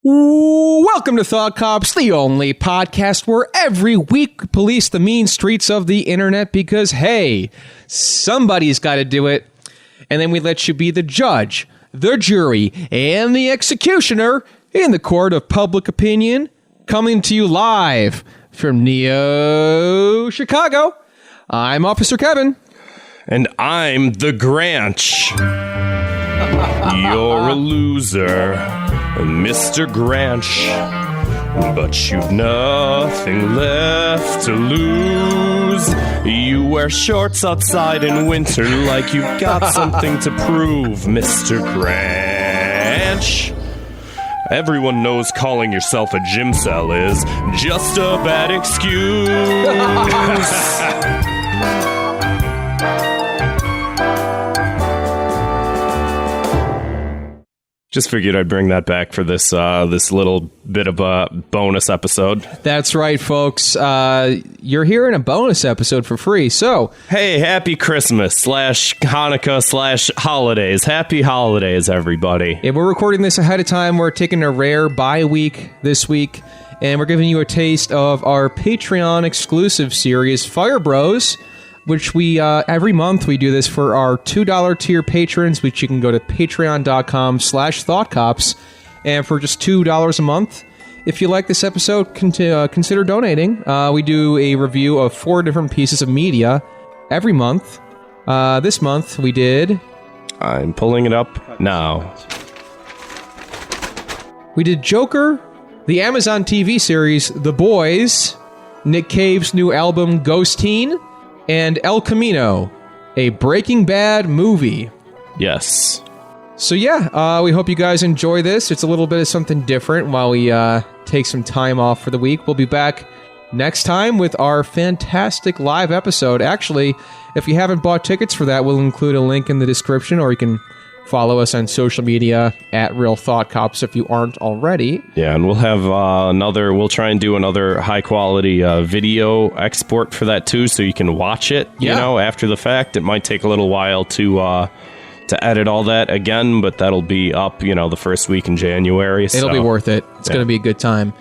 Welcome to Thought Cops, the only podcast where every week we police the mean streets of the internet because, hey, somebody's got to do it. And then we let you be the judge, the jury, and the executioner in the court of public opinion, coming to you live from Neo, Chicago. I'm Officer Kevin. And I'm the Granch. You're a loser, Mr. Granch. But you've nothing left to lose. You wear shorts outside in winter like you've got something to prove, Mr. Granch. Everyone knows calling yourself a gym cell is just a bad excuse. Just figured I'd bring that back for this little bit of a bonus episode. That's right, folks. You're hearing a bonus episode for free, so... Hey, happy Christmas / Hanukkah / holidays. Happy holidays, everybody. Yeah, we're recording this ahead of time. We're taking a rare bye week this week, and we're giving you a taste of our Patreon exclusive series, Fire Bros, which we, every month we do this for our $2 tier patrons, which you can go to patreon.com/thoughtcops. And for just $2 a month, if you like this episode, consider donating. We do a review of 4 different pieces of media every month. This month we did... I'm pulling it up now. We did Joker, the Amazon TV series The Boys, Nick Cave's new album Ghosteen, and El Camino, a Breaking Bad movie. Yes. So yeah, we hope you guys enjoy this. It's a little bit of something different while we take some time off for the week. We'll be back next time with our fantastic live episode. Actually, if you haven't bought tickets for that, we'll include a link in the description, or you can follow us on social media at Real Thought Cops if you aren't already. Yeah, and we'll have we'll try and do another high quality video export for that too, so you can watch it, you know, after the fact. It might take a little while to edit all that again, but that'll be up, the first week in January. It'll be worth it. It's going to be a good time.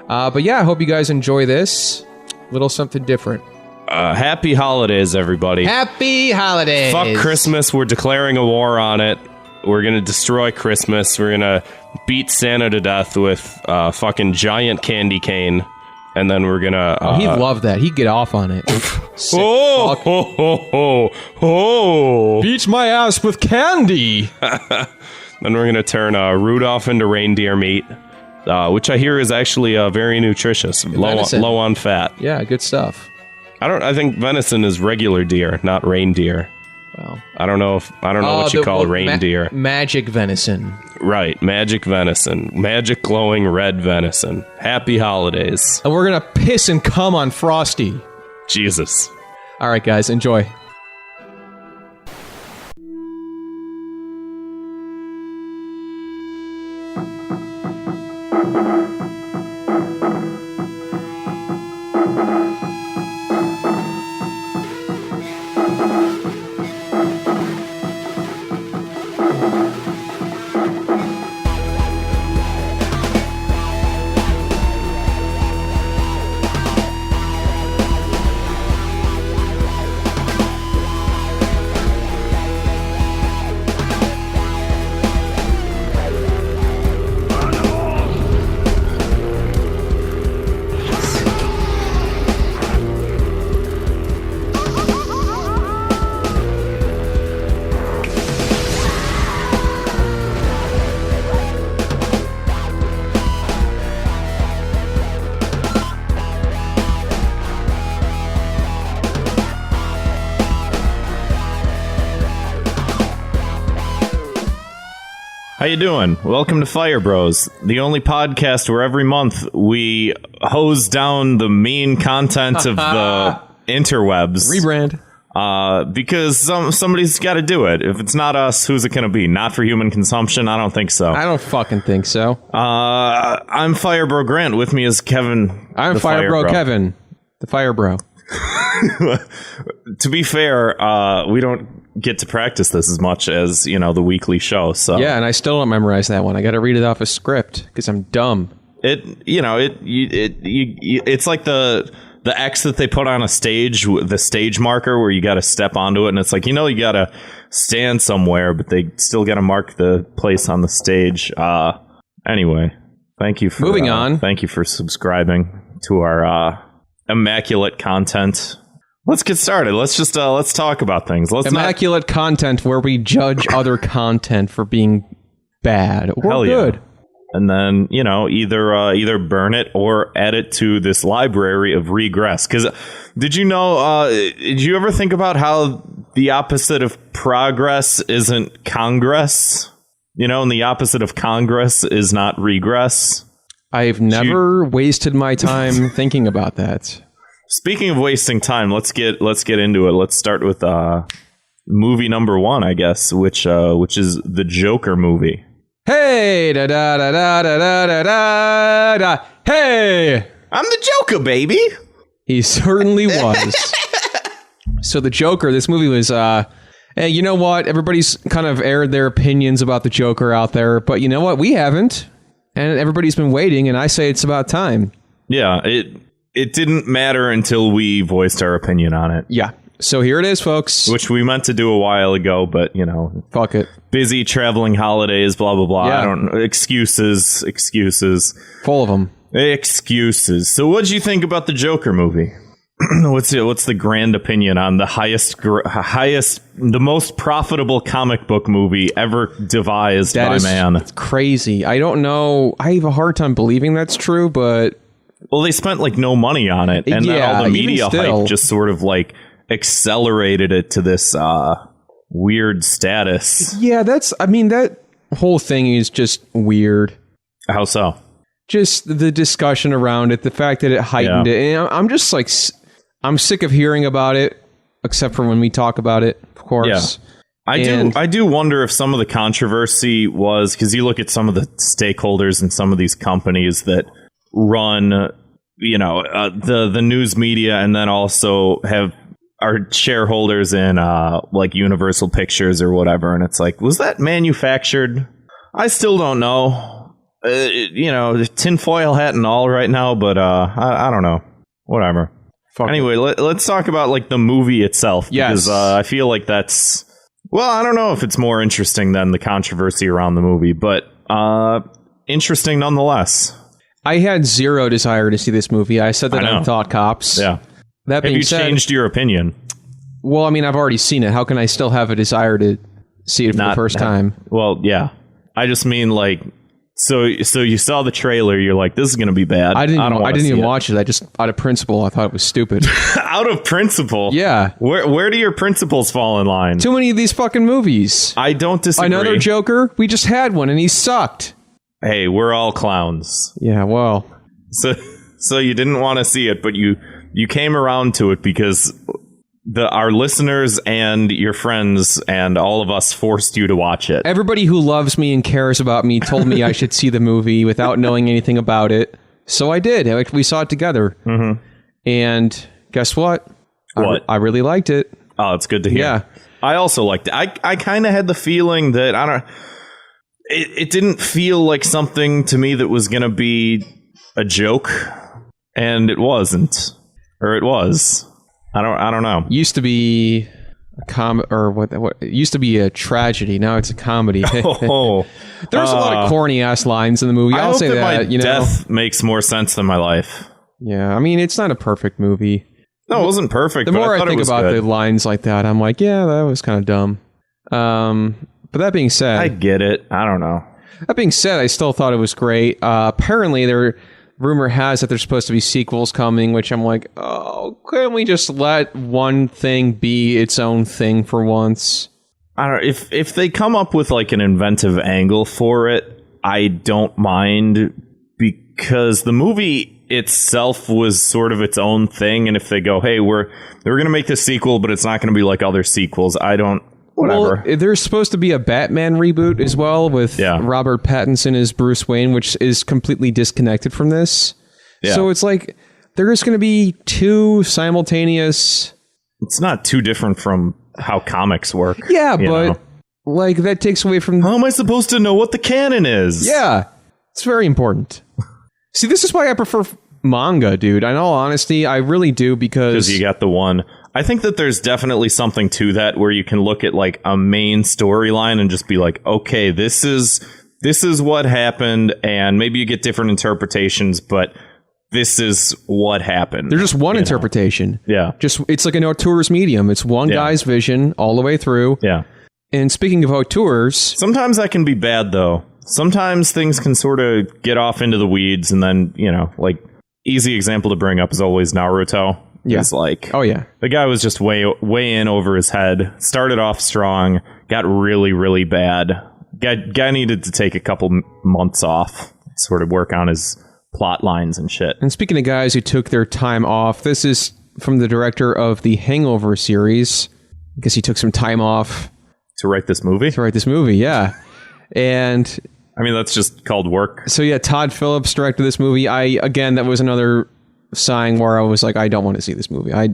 But yeah, I hope you guys enjoy this. Little something different. Happy holidays, everybody. Happy holidays. Fuck Christmas. We're declaring a war on it. We're going to destroy Christmas. We're going to beat Santa to death with a fucking giant candy cane. And then we're going to... he'd love that. He'd get off on it. Beats my ass with candy. Then we're going to turn Rudolph into reindeer meat, which I hear is actually very nutritious. Low on fat. Yeah, good stuff. I think venison is regular deer, not reindeer. Well, I don't know what you call reindeer. Magic venison. Right, magic venison. Magic glowing red venison. Happy holidays. And we're going to piss and cum on Frosty. Jesus. All right, guys, enjoy. How you doing? Welcome to Fire Bros, the only podcast where every month we hose down the mean content of the interwebs. Rebrand. Because somebody's got to do it. If it's not us, who's it going to be? Not for human consumption? I don't think so. I don't fucking think so. I'm Fire Bro Grant. With me is Kevin. I'm Fire Bro Kevin, the Fire Bro. To be fair, we don't get to practice this as much as, the weekly show. So Yeah, and I still don't memorize that one. I got to read it off a script because I'm dumb. It's like the X that they put on a stage, the stage marker where you got to step onto it, and it's like, you got to stand somewhere, but they still got to mark the place on the stage. Anyway, thank you for moving on. Thank you for subscribing to our immaculate content. Let's get started. Let's just let's talk about things. Immaculate content where we judge other content for being bad or good. Yeah. And then, either burn it or add it to this library of regress. Because did you ever think about how the opposite of progress isn't Congress? And the opposite of Congress is not regress. I've never wasted my time thinking about that. Speaking of wasting time, let's get into it. Let's start with movie number 1, I guess, which is the Joker movie. Hey, da da da da da da da da. Hey, I'm the Joker, baby. He certainly was. So the Joker, this movie was. Hey, you know what? Everybody's kind of aired their opinions about the Joker out there, but you know what? We haven't, and everybody's been waiting. And I say it's about time. Yeah, it didn't matter until we voiced our opinion on it. Yeah. So here it is, folks. Which we meant to do a while ago, but, fuck it. Busy traveling holidays, blah, blah, blah. Yeah. I don't know. Excuses. Full of them. Excuses. So what'd you think about the Joker movie? What's the grand opinion on the the most profitable comic book movie ever devised by man? It's crazy. I don't know. I have a hard time believing that's true, but... Well, they spent no money on it, and then all the media hype just sort of accelerated it to this weird status. Yeah, that whole thing is just weird. How so? Just the discussion around it, the fact that it heightened it. And I'm just I'm sick of hearing about it, except for when we talk about it, of course. Yeah. I do wonder if some of the controversy was because you look at some of the stakeholders in some of these companies that run, the news media, and then also are shareholders in Universal Pictures or whatever, and it's like, was that manufactured? I still don't know. Tinfoil hat and all right now, but I don't know. Whatever. Anyway, let's talk about the movie itself, because I feel like that's, well, I don't know if it's more interesting than the controversy around the movie, but interesting nonetheless. I had zero desire to see this movie. I said that on Thought Cops. Yeah. That being said, have you changed your opinion? Well, I mean, I've already seen it. How can I still have a desire to see it for the first time? Well, yeah. I just mean so you saw the trailer. You're like, this is going to be bad. I didn't even watch it. I just, out of principle, I thought it was stupid. Out of principle? Yeah. Where do your principles fall in line? Too many of these fucking movies. I don't disagree. Another Joker? We just had one and he sucked. Hey, we're all clowns. Yeah, well. So you didn't want to see it, but you came around to it because our listeners and your friends and all of us forced you to watch it. Everybody who loves me and cares about me told me I should see the movie without knowing anything about it. So I did. We saw it together. Mm-hmm. And guess what? What? I really liked it. Oh, it's good to hear. Yeah. I also liked it. I kind of had the feeling that, it didn't feel like something to me that was going to be a joke, and it wasn't. Or it was. I don't know. Used to be a what it used to be a tragedy. Now it's a comedy. Oh. There's a lot of corny ass lines in the movie. I'll say that. My death makes more sense than my life. Yeah, I mean, it's not a perfect movie. No, it wasn't perfect. The more I think about the lines like that, I'm like, yeah, that was kind of dumb. But that being said, I get it. I don't know. That being said, I still thought it was great. Apparently, rumor has that there's supposed to be sequels coming, which I'm like, oh, couldn't we just let one thing be its own thing for once? I don't know. If they come up with an inventive angle for it, I don't mind, because the movie itself was sort of its own thing. And if they go, hey, we're going to make this sequel, but it's not going to be like other sequels, whatever. Well, there's supposed to be a Batman reboot as well with Robert Pattinson as Bruce Wayne, which is completely disconnected from this. Yeah. So it's like there is going to be two simultaneous. It's not too different from how comics work. Yeah, you but know? like that takes away from. How am I supposed to know what the canon is? Yeah, it's very important. See, this is why I prefer manga, dude. In all honesty, I really do because you got the one. I think that there's definitely something to that where you can look at like a main storyline and just be like, okay, this is what happened, and maybe you get different interpretations, but this is what happened. There's just one interpretation. Yeah. Just it's like an auteur's medium. It's one guy's vision all the way through. Yeah. And speaking of auteurs, sometimes that can be bad though. Sometimes things can sort of get off into the weeds, and then, you know, like easy example to bring up is always Naruto. Yeah. It's like, oh yeah, the guy was just way in over his head. Started off strong, got really, really bad. Guy needed to take a couple months off, sort of work on his plot lines and shit. And speaking of guys who took their time off, this is from the director of the Hangover series. I guess he took some time off to write this movie. Yeah. And I mean, that's just called work. So yeah, Todd Phillips directed this movie. That was another sign where I was like, I don't want to see this movie. I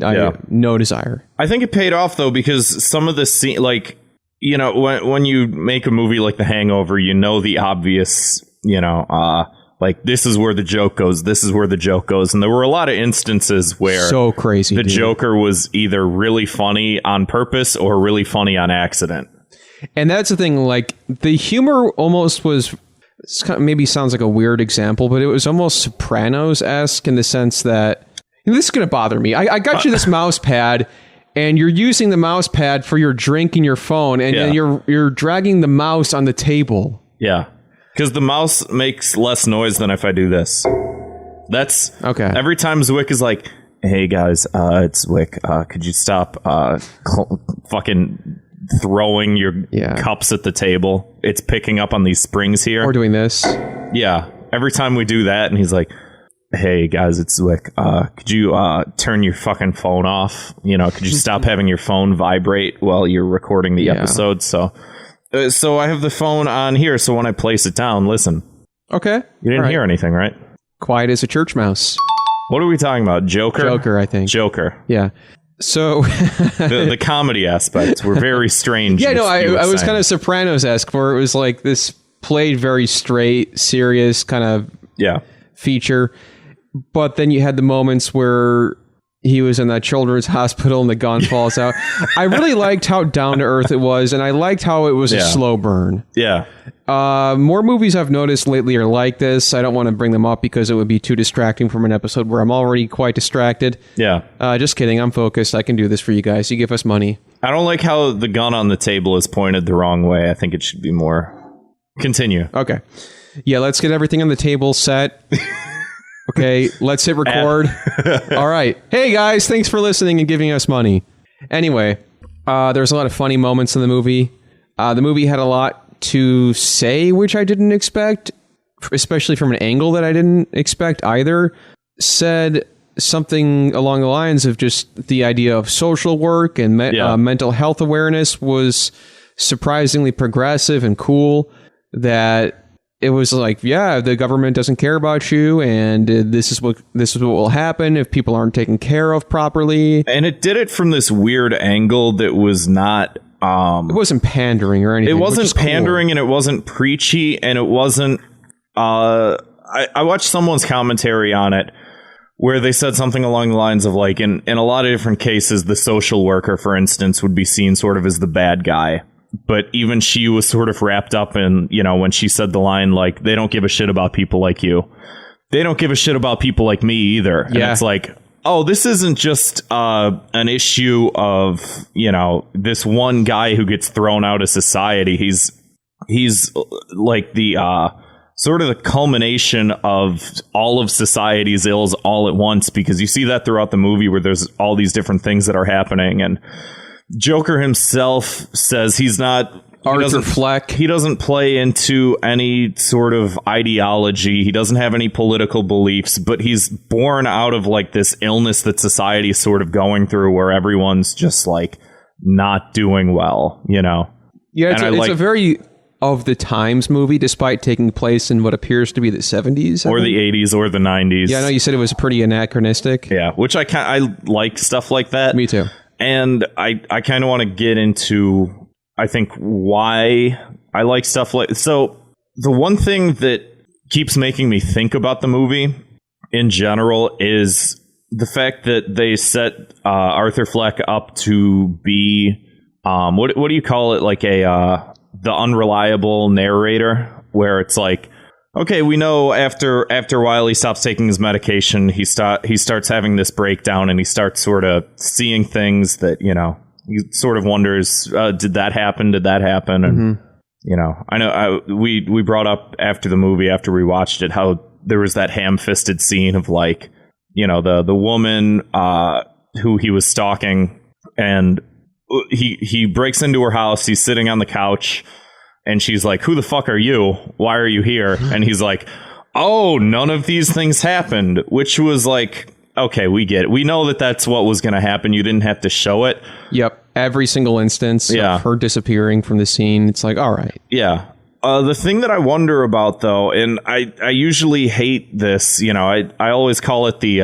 no desire. I think it paid off though, because some of the scene, like, you know, when you make a movie like The Hangover, you know the obvious, you know, like this is where the joke goes. This is where the joke goes. And there were a lot of instances where so crazy the Joker was either really funny on purpose or really funny on accident. And that's the thing. Like the humor almost was. Maybe sounds like a weird example, but it was almost Sopranos-esque in the sense that this is going to bother me. I got you this mouse pad, and you're using the mouse pad for your drink and your phone, and you're dragging the mouse on the table. Yeah, because the mouse makes less noise than if I do this. That's okay. Every time Zwick is like, "Hey guys, it's Zwick. Could you stop fucking throwing your cups at the table? It's picking up on these springs here." Or doing this. Yeah. Every time we do that, and he's like, "Hey guys, it's Zwick. Could you turn your fucking phone off? You know, could you stop having your phone vibrate while you're recording the episode?" So I have the phone on here, so when I place it down, listen. Okay. You didn't hear anything, right? Quiet as a church mouse. What are we talking about? Joker, I think. Joker. Yeah. So the comedy aspects were very strange. Yeah, no, I was kind of Sopranos-esque, where it was like this played very straight, serious kind of feature. But then you had the moments where he was in that children's hospital and the gun falls out. I really liked how down to earth it was, and I liked how it was a slow burn. Yeah. More movies I've noticed lately are like this. I don't want to bring them up because it would be too distracting from an episode where I'm already quite distracted. Yeah. Just kidding. I'm focused. I can do this for you guys. You give us money. I don't like how the gun on the table is pointed the wrong way. I think it should be more. Continue. Okay. Yeah, let's get everything on the table set. Okay, let's hit record. All right. Hey, guys, thanks for listening and giving us money. Anyway, there's a lot of funny moments in the movie. The movie had a lot to say, which I didn't expect, especially from an angle that I didn't expect either. Said something along the lines of just the idea of social work and mental health awareness was surprisingly progressive and cool. That it was like, the government doesn't care about you, and this is what will happen if people aren't taken care of properly. And it did it from this weird angle that was not. It wasn't pandering or anything. It wasn't pandering, cool. And it wasn't preachy, and it wasn't. I watched someone's commentary on it where they said something along the lines of like, in a lot of different cases, the social worker, for instance, would be seen sort of as the bad guy. But even she was sort of wrapped up in, you know, when she said the line, like, they don't give a shit about people like you. They don't give a shit about people like me either. And it's like, oh, this isn't just an issue of, you know, this one guy who gets thrown out of society. He's like the sort of the culmination of all of society's ills all at once, because you see that throughout the movie where there's all these different things that are happening. And Joker himself says he's not Arthur Fleck. He doesn't play into any sort of ideology. He doesn't have any political beliefs, but he's born out of like this illness that society is sort of going through, where everyone's just like not doing well, you know? Yeah, it's a very of the times movie, despite taking place in what appears to be the 70s. Or the 80s or the 90s. Yeah, I know you said it was pretty anachronistic. Yeah, which I like stuff like that. Me too. And I kind of want to get into, I think, why I like stuff like... So the one thing that keeps making me think about the movie in general is the fact that they set Arthur Fleck up to be... what do you call it? Like the unreliable narrator, where it's like, okay, we know after a while he stops taking his medication, he starts having this breakdown, and he starts sort of seeing things that, you know, he sort of wonders, did that happen? And you know, I know we brought up after the movie, after we watched it, how there was that ham-fisted scene of, like, you know, the woman who he was stalking, and he breaks into her house. He's sitting on the couch, and she's like, "Who the fuck are you? Why are you here?" And he's like, "Oh, none of these things happened," which was like, okay, we get it. We know that that's what was going to happen. You didn't have to show it. Yep. Every single instance of her disappearing from the scene. It's like, all right. Yeah. The thing that I wonder about, though, and I usually hate this, you know, I always call it the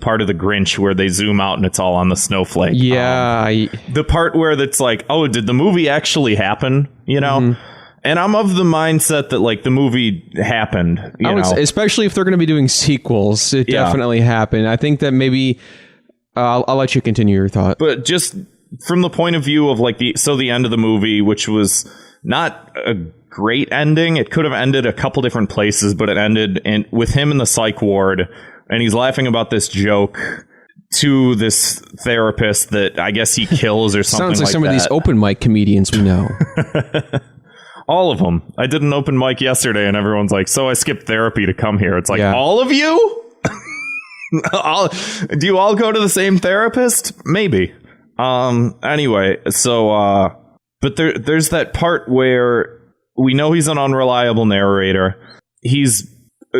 part of the Grinch where they zoom out and it's all on the snowflake. Yeah. The part where that's like, oh, did the movie actually happen? You know? And I'm of the mindset that, like, the movie happened. You know? Especially if they're going to be doing sequels. It definitely happened. I think that maybe... I'll let you continue your thought. But just from the point of view of, like, the end of the movie, which was not a great ending. It could have ended a couple different places, but it ended with him in the psych ward, and he's laughing about this joke to this therapist that I guess he kills or something. Sounds like some of these open mic comedians we know. All of them. I did an open mic yesterday, and everyone's like, "So I skipped therapy to come here." It's like, all of you? Do you all go to the same therapist? Maybe. Anyway, so but there's that part where we know he's an unreliable narrator. He's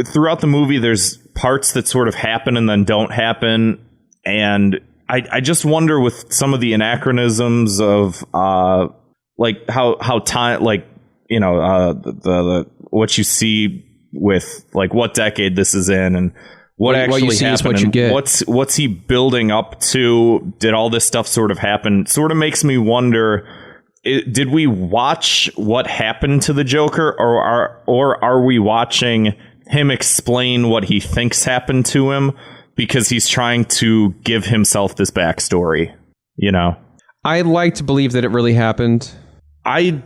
throughout the movie, there's parts that sort of happen and then don't happen, and I just wonder with some of the anachronisms of like how time, like, you know, the what you see with, like, what decade this is in, and what actually happened, what you get. What's he building up to? Did all this stuff sort of happen? Sort of makes me wonder, did we watch what happened to the Joker, or are we watching him explain what he thinks happened to him because he's trying to give himself this backstory, you know? I'd like to believe that it really happened. I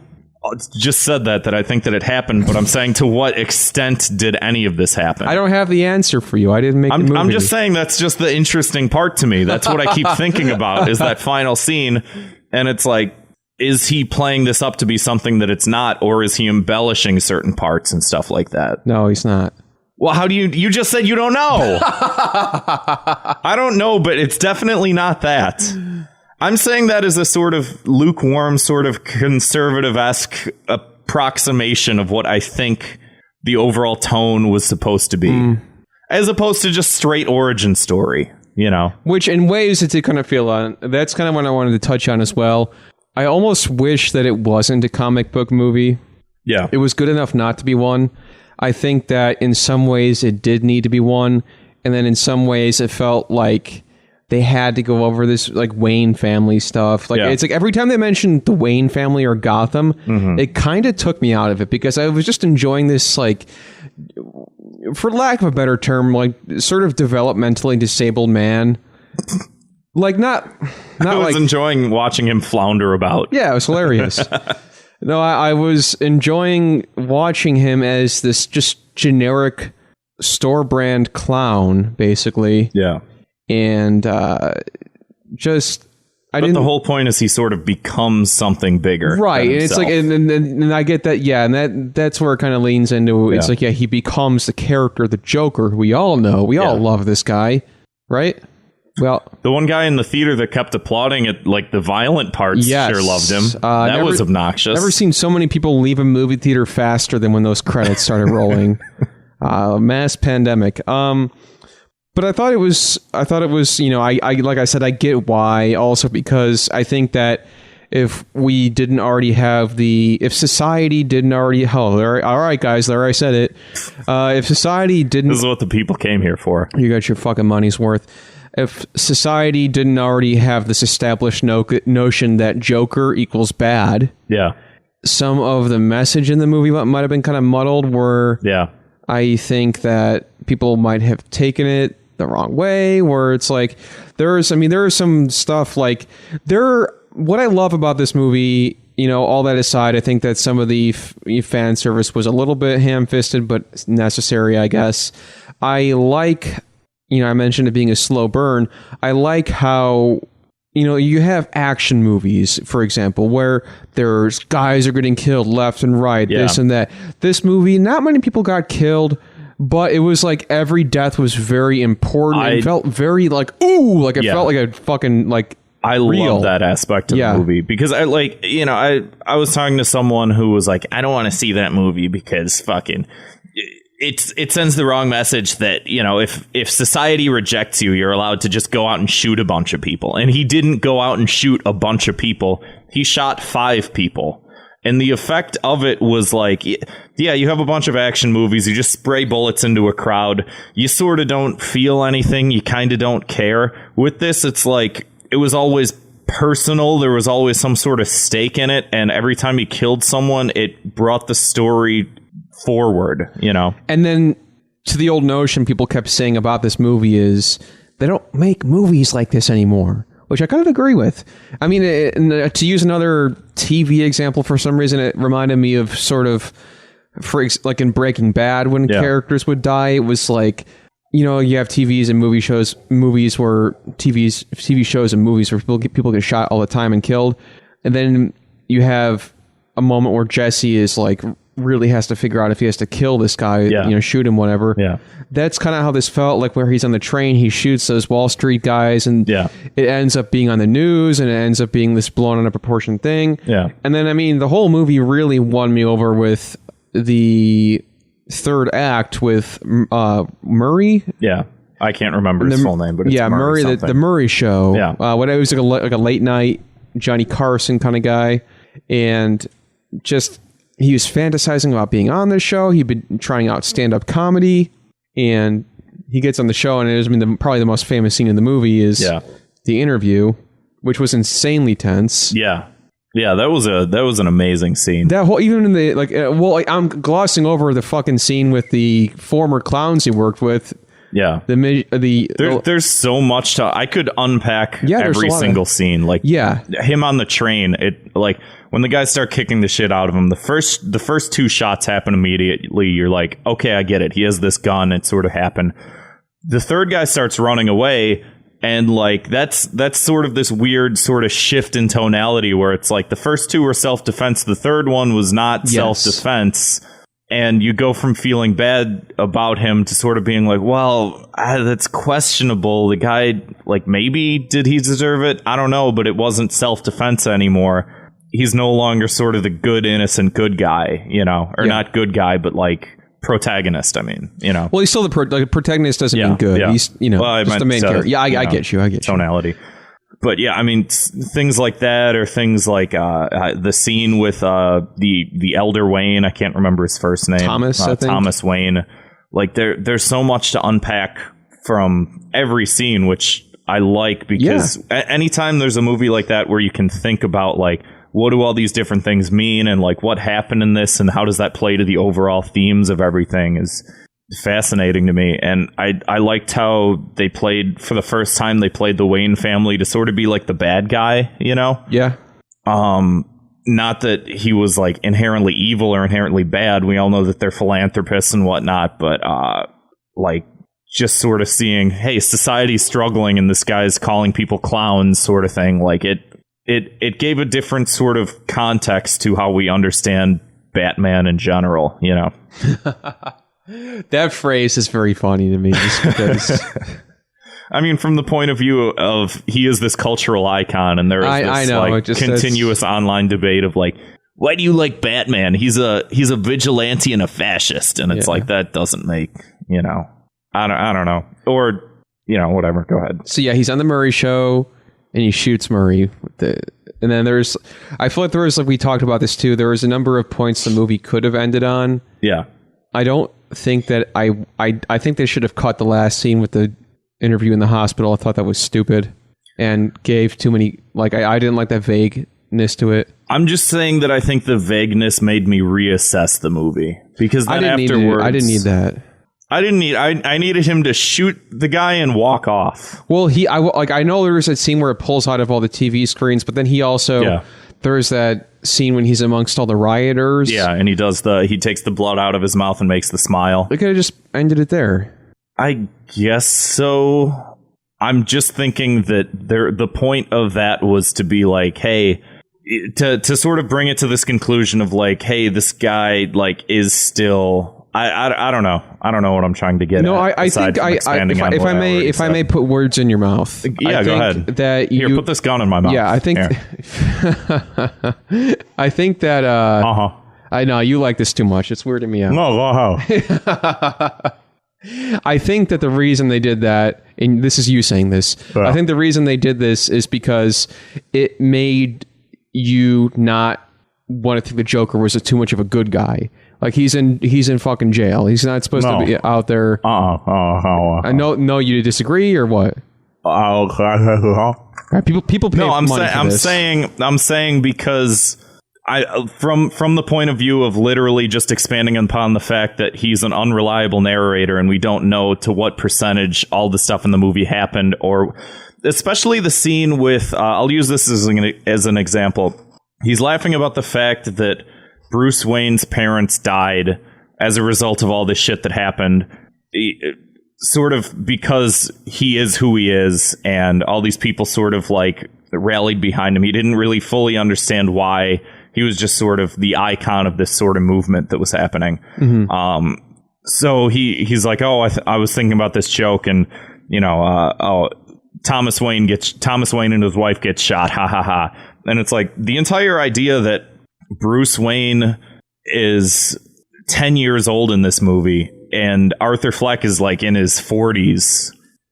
just said that I think that it happened, but I'm saying, to what extent did any of this happen? I don't have the answer for you. I didn't make the movie. I'm just saying that's just the interesting part to me. That's what I keep thinking about, is that final scene. And it's like, is he playing this up to be something that it's not, or is he embellishing certain parts and stuff like that? No, he's not. Well, how do you just said you don't know. I don't know, but it's definitely not that. I'm saying that as a sort of lukewarm, sort of conservative-esque approximation of what I think the overall tone was supposed to be, as opposed to just straight origin story, you know? Which in ways it did kind of feel on. That's kind of what I wanted to touch on as well. I almost wish that it wasn't a comic book movie. Yeah. It was good enough not to be one. I think that in some ways it did need to be one, and then in some ways it felt like they had to go over this, like, Wayne family stuff. Like, it's like every time they mentioned the Wayne family or Gotham, it kind of took me out of it, because I was just enjoying this, like, for lack of a better term, like, sort of developmentally disabled man. Like, not I was like, enjoying watching him flounder about. Yeah, it was hilarious. No, I was enjoying watching him as this just generic store brand clown, basically. Yeah. And But the whole point is he sort of becomes something bigger, right? And it's like, and I get that, yeah, and that's where it kind of leans into. It's like, he becomes the character, the Joker, who we all know, we all love this guy, right? Well, the one guy in the theater that kept applauding it, like the violent parts, sure loved him. That was obnoxious. Never seen so many people leave a movie theater faster than when those credits started rolling. Mass pandemic. But I thought it was, you know, I like I said, I get why, also because I think that if we didn't already have if society didn't already, all right, guys, there, I said it. If society didn't, This is what the people came here for. you got your fucking money's worth. If society didn't already have this established notion that Joker equals bad, Yeah. some of the message in the movie might have been kind of muddled, where Yeah. I think that people might have taken it the wrong way, where it's like, there is some stuff like what I love about this movie, all that aside, I think that some of the fan service was a little bit ham-fisted, but necessary, I guess. I like, I mentioned it being a slow burn. I like how, you have action movies, for example, where there's guys are getting killed left and right, this and that. This movie, not many people got killed, but it was like every death was very important. It felt very like, ooh, like it felt like a fucking like. I real. love that aspect of the movie because I was talking to someone who was like, I don't want to see that movie because fucking it sends the wrong message that, if society rejects you, you're allowed to just go out and shoot a bunch of people. And he didn't go out and shoot a bunch of people. He shot 5 people. And the effect of it was like, yeah, you have a bunch of action movies. You just spray bullets into a crowd. You sort of don't feel anything. You kind of don't care. With this, it's like, it was always personal. There was always some sort of stake in it. And every time he killed someone, it brought the story forward, And then to the old notion people kept saying about this movie is they don't make movies like this anymore, which I kind of agree with. I mean, to use another TV example, for some reason, it reminded me of sort of, like in Breaking Bad, when characters would die, it was like, you have TVs and TV shows and movies where people get shot all the time and killed. And then you have a moment where Jesse is like, really has to figure out if he has to kill this guy, shoot him, whatever. Yeah. That's kind of how this felt, like where he's on the train, he shoots those Wall Street guys, and it ends up being on the news, and it ends up being this blown out of proportion thing. Yeah. And then, the whole movie really won me over with the third act with Murray. Yeah. I can't remember his full name, but it's Murray, the Murray Show. Yeah. What it was like a late night Johnny Carson kind of guy, and just he was fantasizing about being on this show. He'd been trying out stand-up comedy, and he gets on the show, and it was probably the most famous scene in the movie is the interview, which was insanely tense. Yeah. Yeah, that was an amazing scene. That whole, even in the I'm glossing over the fucking scene with the former clowns he worked with. Yeah, there's so much to. I could unpack every single scene. Like him on the train. It like when the guys start kicking the shit out of him. The first 2 shots happen immediately. You're like, okay, I get it. He has this gun. It sort of happened. The third guy starts running away. And like that's sort of this weird sort of shift in tonality where it's like the first 2 were self-defense, the third one was not self-defense, and you go from feeling bad about him to sort of being like, well, that's questionable. The guy, like, maybe did he deserve it? I don't know, but it wasn't self-defense anymore. He's no longer sort of the good, innocent, good guy, or not good guy, but like protagonist. Well, he's still the protagonist doesn't mean good. Yeah. He's just the main character. Yeah, I get you. Tonality. But yeah, things like that, or things like the scene with the elder Wayne. I can't remember his first name. Thomas, I think. Thomas Wayne. Like there's so much to unpack from every scene, which I like because anytime there's a movie like that where you can think about like, what do all these different things mean, and like what happened in this, and how does that play to the overall themes of everything is fascinating to me. And I liked how they played, for the first time, they played the Wayne family to sort of be like the bad guy, Yeah. Not that he was like inherently evil or inherently bad. We all know that they're philanthropists and whatnot, but like just sort of seeing, hey, society's struggling and this guy's calling people clowns sort of thing. Like it gave a different sort of context to how we understand Batman in general, That phrase is very funny to me just because from the point of view of he is this cultural icon, and there is this continuous online debate of like, why do you like Batman? He's a vigilante and a fascist, and it's like that doesn't make, I don't know. Or, whatever, go ahead. So yeah, he's on the Murray Show. and he shoots Murray with the. And then I feel like there was, like we talked about this too, there was a number of points the movie could have ended on. Yeah. I don't think that I think they should have cut the last scene with the interview in the hospital. I thought that was stupid and gave too many, like, I didn't like that vagueness to it. I'm just saying that I think the vagueness made me reassess the movie, because then afterwards I didn't need that. I needed him to shoot the guy and walk off. Well, I know there was that scene where it pulls out of all the TV screens, but then he also there's that scene when he's amongst all the rioters. Yeah, and he takes the blood out of his mouth and makes the smile. They could have just ended it there. I guess so. I'm just thinking that the point of that was to be like, hey, to sort of bring it to this conclusion of like, hey, this guy like is still. I don't know. I don't know what I'm trying to get. No, I think if I may put words in your mouth. Yeah, go ahead. That Here, put this gun in my mouth. Yeah, I think. I think that. I know you like this too much. It's weirding me out. No, I think that the reason they did that, and this is you saying this, I think the reason they did this is because it made you not want to think the Joker was too much of a good guy. Like he's in fucking jail. He's not supposed to be out there. I know you disagree or what? People pay money for this. I'm saying because from the point of view of literally just expanding upon the fact that he's an unreliable narrator and we don't know to what percentage all the stuff in the movie happened, or especially the scene with I'll use this as an example. He's laughing about the fact that Bruce Wayne's parents died as a result of all this shit that happened, sort of because he is who he is, and all these people sort of like rallied behind him. He didn't really fully understand why. He was just sort of the icon of this sort of movement that was happening. Mm-hmm. So he's like, I was thinking about this joke, and Thomas Wayne and his wife get shot. Ha ha ha. And it's like the entire idea that Bruce Wayne is 10 years old in this movie and Arthur Fleck is like in his 40s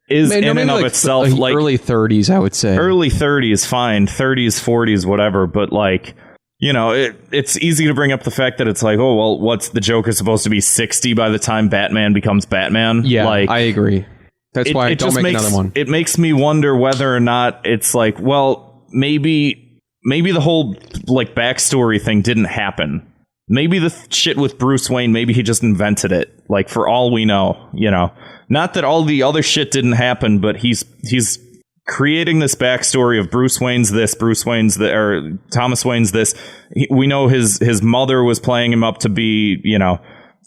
is in and of itself like early 30s, I would say. Early 30s, fine. 30s, 40s, whatever. But like, it's easy to bring up the fact that it's like, oh, well, what's the Joker supposed to be 60 by the time Batman becomes Batman? Yeah, like, I agree. That's why I don't make another one. It makes me wonder whether or not it's like, well, maybe the whole like backstory thing didn't happen. Maybe the shit with Bruce Wayne, maybe he just invented it. Like for all we know, not that all the other shit didn't happen, but he's creating this backstory of Bruce Wayne's this, or Thomas Wayne's this. We know his mother was playing him up to be,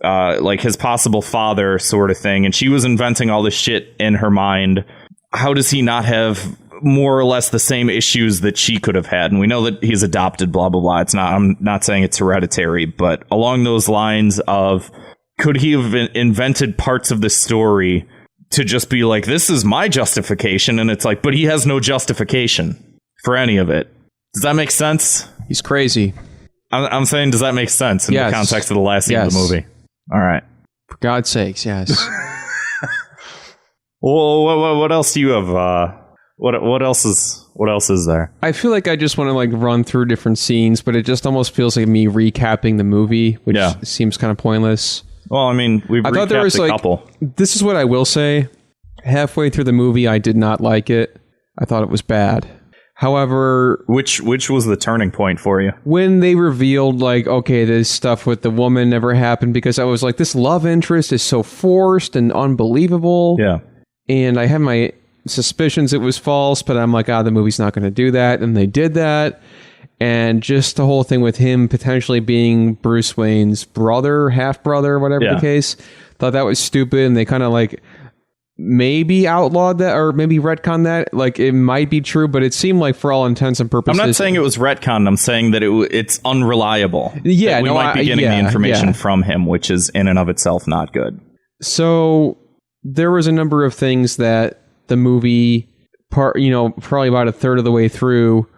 like his possible father sort of thing. And she was inventing all this shit in her mind. How does he not have more or less the same issues that she could have had? And we know that he's adopted, blah, blah, blah. I'm not saying it's hereditary, but along those lines of, could he have invented parts of the story to just be like, this is my justification? And it's like, but he has no justification for any of it. Does that make sense? He's crazy. I'm saying, does that make sense in the context of the last scene of the movie? All right. For God's sakes, yes. Well, what else do you have? What else is there? I feel like I just want to like run through different scenes, but it just almost feels like me recapping the movie, which seems kind of pointless. Well, I mean, we've recapped a couple. This is what I will say. Halfway through the movie, I did not like it. I thought it was bad. However, which was the turning point for you? When they revealed, like, okay, this stuff with the woman never happened, because I was like, this love interest is so forced and unbelievable. Yeah. And I had my suspicions it was false, but I'm like, the movie's not going to do that. And they did that. And just the whole thing with him potentially being Bruce Wayne's brother, half-brother, whatever the case, thought that was stupid. And they kind of like maybe outlawed that or maybe retconned that. Like it might be true, but it seemed like for all intents and purposes. I'm not saying it was retconned. I'm saying that it's unreliable. Yeah, we might be getting the information from him, which is in and of itself not good. So there was a number of things that the movie, probably about a third of the way through,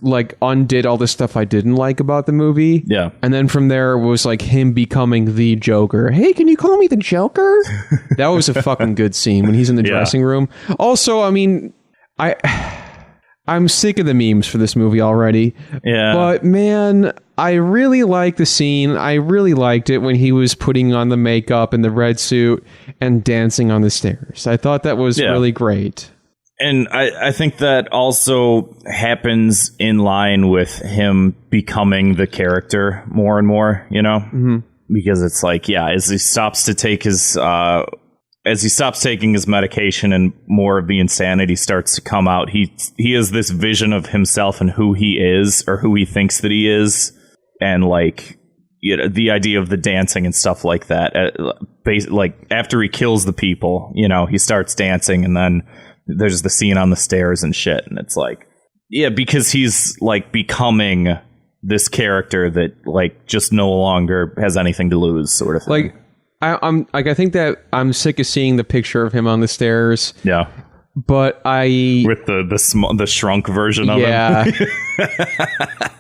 like undid all the stuff I didn't like about the movie. Yeah. And then from there was like him becoming the Joker. Hey, can you call me the Joker? That was a fucking good scene when he's in the dressing room. Also, I mean, I'm sick of the memes for this movie already. Yeah. But man, I really like the scene. I really liked it when he was putting on the makeup and the red suit and dancing on the stairs. I thought that was really great. And I think that also happens in line with him becoming the character more and more, you know? Mm-hmm. Because it's like, as he stops to take his... as he stops taking his medication and more of the insanity starts to come out, he has this vision of himself and who he is, or who he thinks that he is. And like, you know, the idea of the dancing and stuff like that, like after he kills the people, you know, he starts dancing, and then there's the scene on the stairs and shit. And it's like, because he's like becoming this character that like just no longer has anything to lose, sort of thing. Like, I think that I'm sick of seeing the picture of him on the stairs. Yeah. But with the shrunk version of him.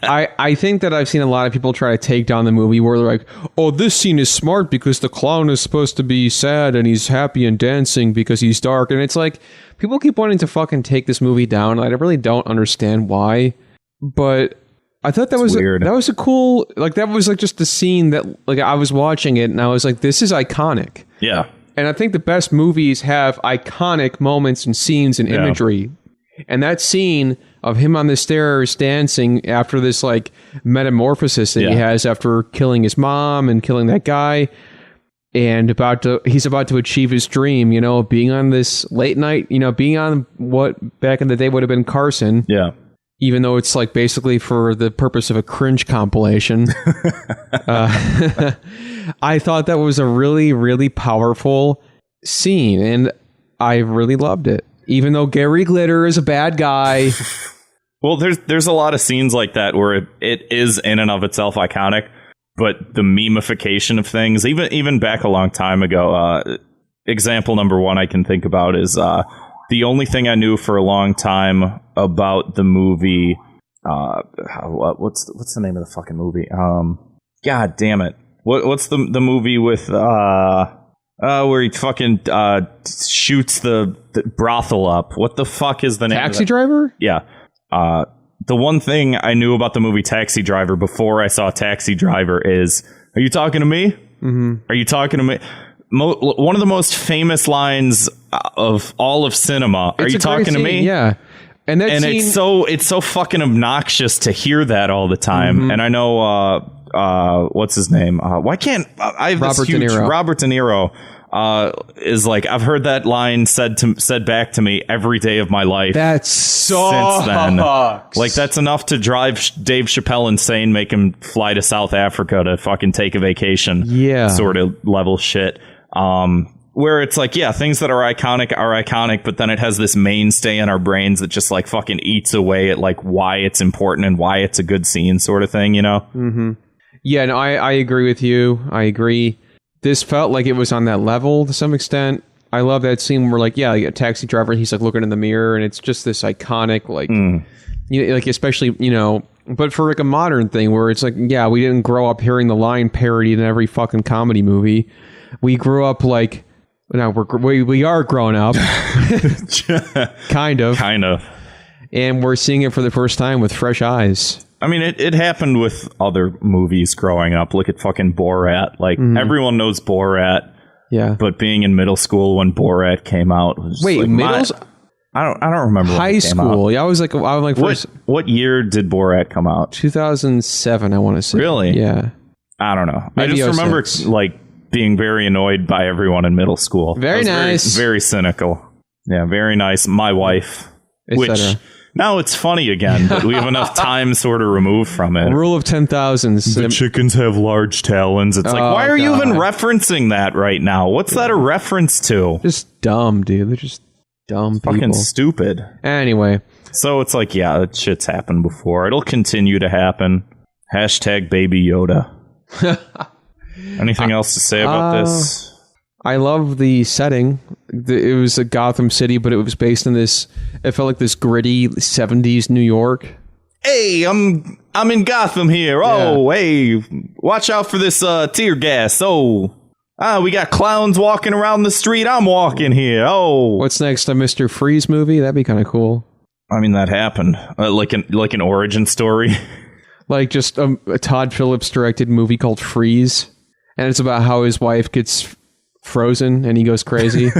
I think that I've seen a lot of people try to take down the movie where they're like, oh, this scene is smart because the clown is supposed to be sad and he's happy and dancing because he's dark. And it's like, people keep wanting to fucking take this movie down. I really don't understand why. But I thought that was weird. That was a cool, like, that was like just the scene that, like, I was watching it and I was like, this is iconic. Yeah. And I think the best movies have iconic moments and scenes and imagery. And that scene of him on the stairs dancing after this like metamorphosis that he has after killing his mom and killing that guy, and he's about to achieve his dream, you know, being on this late night, you know, being on what back in the day would have been Carson. Yeah. Even though it's like basically for the purpose of a cringe compilation. I thought that was a really, really powerful scene, and I really loved it. Even though Gary Glitter is a bad guy. Well, there's a lot of scenes like that where it is in and of itself iconic, but the memification of things, even back a long time ago, example number one I can think about is the only thing I knew for a long time about the movie. What's the name of the fucking movie? God damn it! What's the movie with where he fucking shoots the brothel up? What the fuck is the name? Taxi Driver? Yeah. The one thing I knew about the movie Taxi Driver before I saw Taxi Driver is, "Are you talking to me? Mm-hmm. Are you talking to me?" One of the most famous lines of all of cinema. Are you talking to me? Yeah. And it's so fucking obnoxious to hear that all the time. Mm-hmm. And I know what's his name? Why can't I have Robert De Niro. Robert De Niro is like, I've heard that line said back to me every day of my life. That's since then. Like, that's enough to drive Dave Chappelle insane, make him fly to South Africa to fucking take a vacation. Yeah. Sort of level shit. Where it's like, things that are iconic, but then it has this mainstay in our brains that just like fucking eats away at like why it's important and why it's a good scene, sort of thing, you know? Mm-hmm. Yeah, no, I agree with you. I agree. This felt like it was on that level to some extent. I love that scene where like, a taxi driver, he's like looking in the mirror, and it's just this iconic, like, you know, like especially, you know, but for like a modern thing where it's like, we didn't grow up hearing the line parodied in every fucking comedy movie. We grew up like, now we are grown up, kind of, and we're seeing it for the first time with fresh eyes. I mean, it happened with other movies growing up. Look at fucking Borat. Like, everyone knows Borat. Yeah. But being in middle school when Borat came out was wait, like middle? I don't remember. High school. Yeah, I was like what year did Borat come out? 2007. I want to say. Really? Yeah. I don't know. Maybe I just remember like being very annoyed by everyone in middle school. Very nice. Very cynical. Yeah, very nice. My wife, which now it's funny again, but we have enough time sort of removed from it. Rule of 10,000. The chickens have large talons. It's like, why are you even referencing that right now? What's that a reference to? Just dumb, dude. They're just dumb people. Fucking stupid. Anyway. So it's like, that shit's happened before. It'll continue to happen. # Baby Yoda. Anything else to say about this? I love the setting. It was a Gotham City, but it was based in this. It felt like this gritty 70s New York. Hey, I'm in Gotham here. Oh, hey, watch out for this tear gas. Oh, we got clowns walking around the street. I'm walking here. Oh, what's next? A Mr. Freeze movie? That'd be kind of cool. I mean, that happened. Like an origin story. Like just a Todd Phillips directed movie called Freeze, and it's about how his wife gets frozen and he goes crazy.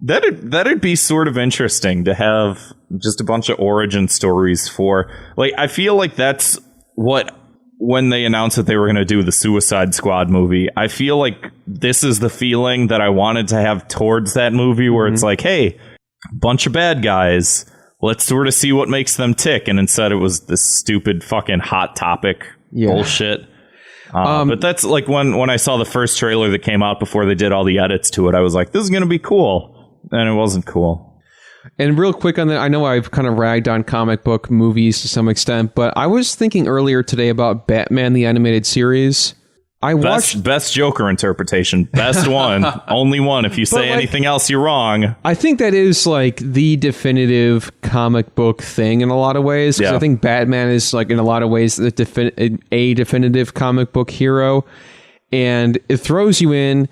That'd be sort of interesting to have just a bunch of origin stories for. Like, I feel like that's what, when they announced that they were going to do the Suicide Squad movie, I feel like this is the feeling that I wanted to have towards that movie, where it's like, hey, bunch of bad guys, let's sort of see what makes them tick. And instead it was this stupid fucking Hot Topic bullshit. But that's like when I saw the first trailer that came out before they did all the edits to it, I was like, this is going to be cool. And it wasn't cool. And real quick on that, I know I've kind of ragged on comic book movies to some extent, but I was thinking earlier today about Batman the Animated Series. I watched best Joker interpretation, best one, only one. If you say anything else, you're wrong. I think that is like the definitive comic book thing in a lot of ways. Because I think Batman is like in a lot of ways a definitive comic book hero, and it throws you in.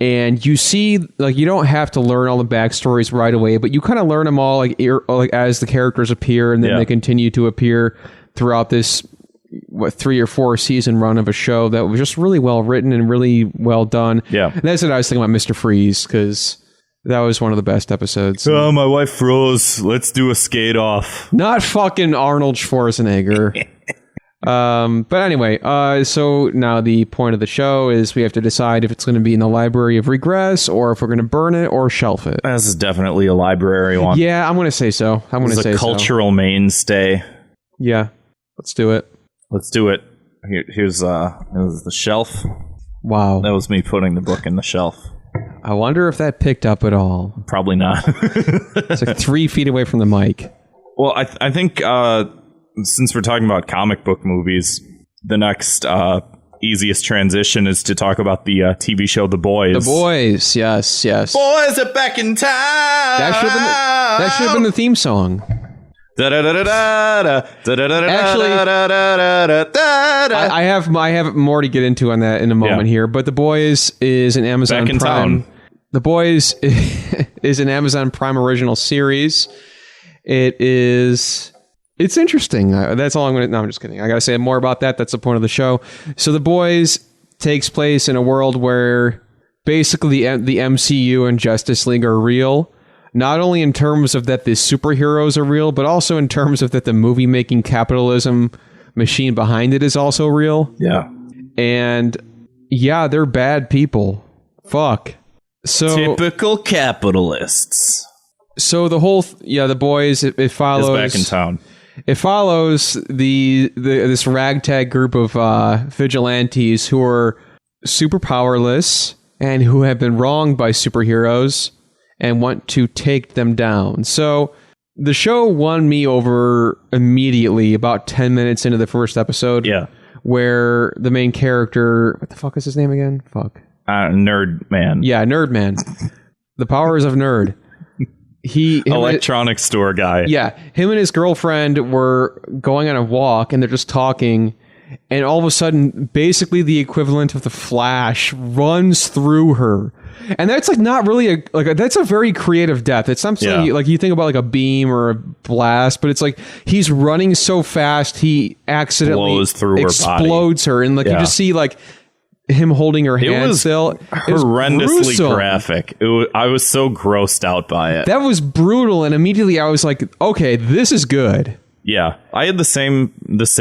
And you see, like, you don't have to learn all the backstories right away, but you kind of learn them all like as the characters appear, and then they continue to appear throughout this 3 or 4 season run of a show that was just really well written and really well done. Yeah, and that's what I was thinking about Mr. Freeze, because that was one of the best episodes. Oh, my wife froze. Let's do a skate off. Not fucking Arnold Schwarzenegger. But anyway, so now the point of the show is we have to decide if it's going to be in the Library of Regress, or if we're going to burn it or shelf it. This is definitely a library one. Yeah, I'm going to say so. I'm going to say a cultural mainstay. Yeah, let's do it. Let's do it. Here's the shelf. Wow. That was me putting the book in the shelf. I wonder if that picked up at all. Probably not. It's like 3 feet away from the mic. Well, I think... since we're talking about comic book movies, the next easiest transition is to talk about the TV show The Boys. The Boys, yes. Boys are back in town. That should have been the theme song. Actually, I have more to get into on that in a moment here, but The Boys is an Amazon Prime. Town. The Boys is an Amazon Prime original series. It's interesting. That's all I'm going to... No, I'm just kidding. I got to say more about that. That's the point of the show. So The Boys takes place in a world where basically the MCU and Justice League are real. Not only in terms of that the superheroes are real, but also in terms of that the movie-making capitalism machine behind it is also real. Yeah. And yeah, they're bad people. Fuck. So typical capitalists. So the whole... The Boys, it follows... Is back in town. It follows this ragtag group of vigilantes who are super powerless and who have been wronged by superheroes and want to take them down. So the show won me over immediately about 10 minutes into the first episode. Yeah. Where the main character... What the fuck is his name again? Fuck. Nerd Man. Yeah, Nerd Man. The powers of nerd. Electronics store guy. Yeah, him and his girlfriend were going on a walk, and they're just talking, and all of a sudden, basically the equivalent of the Flash runs through her, and that's like not really that's a very creative death. It's something like you think about like a beam or a blast, but it's like he's running so fast he accidentally blows through explodes her, and like you just see like him holding her hand. It was horrendously graphic. I was so grossed out by it. That was brutal, and immediately I was like, okay, this is good. Yeah, I had the same. That's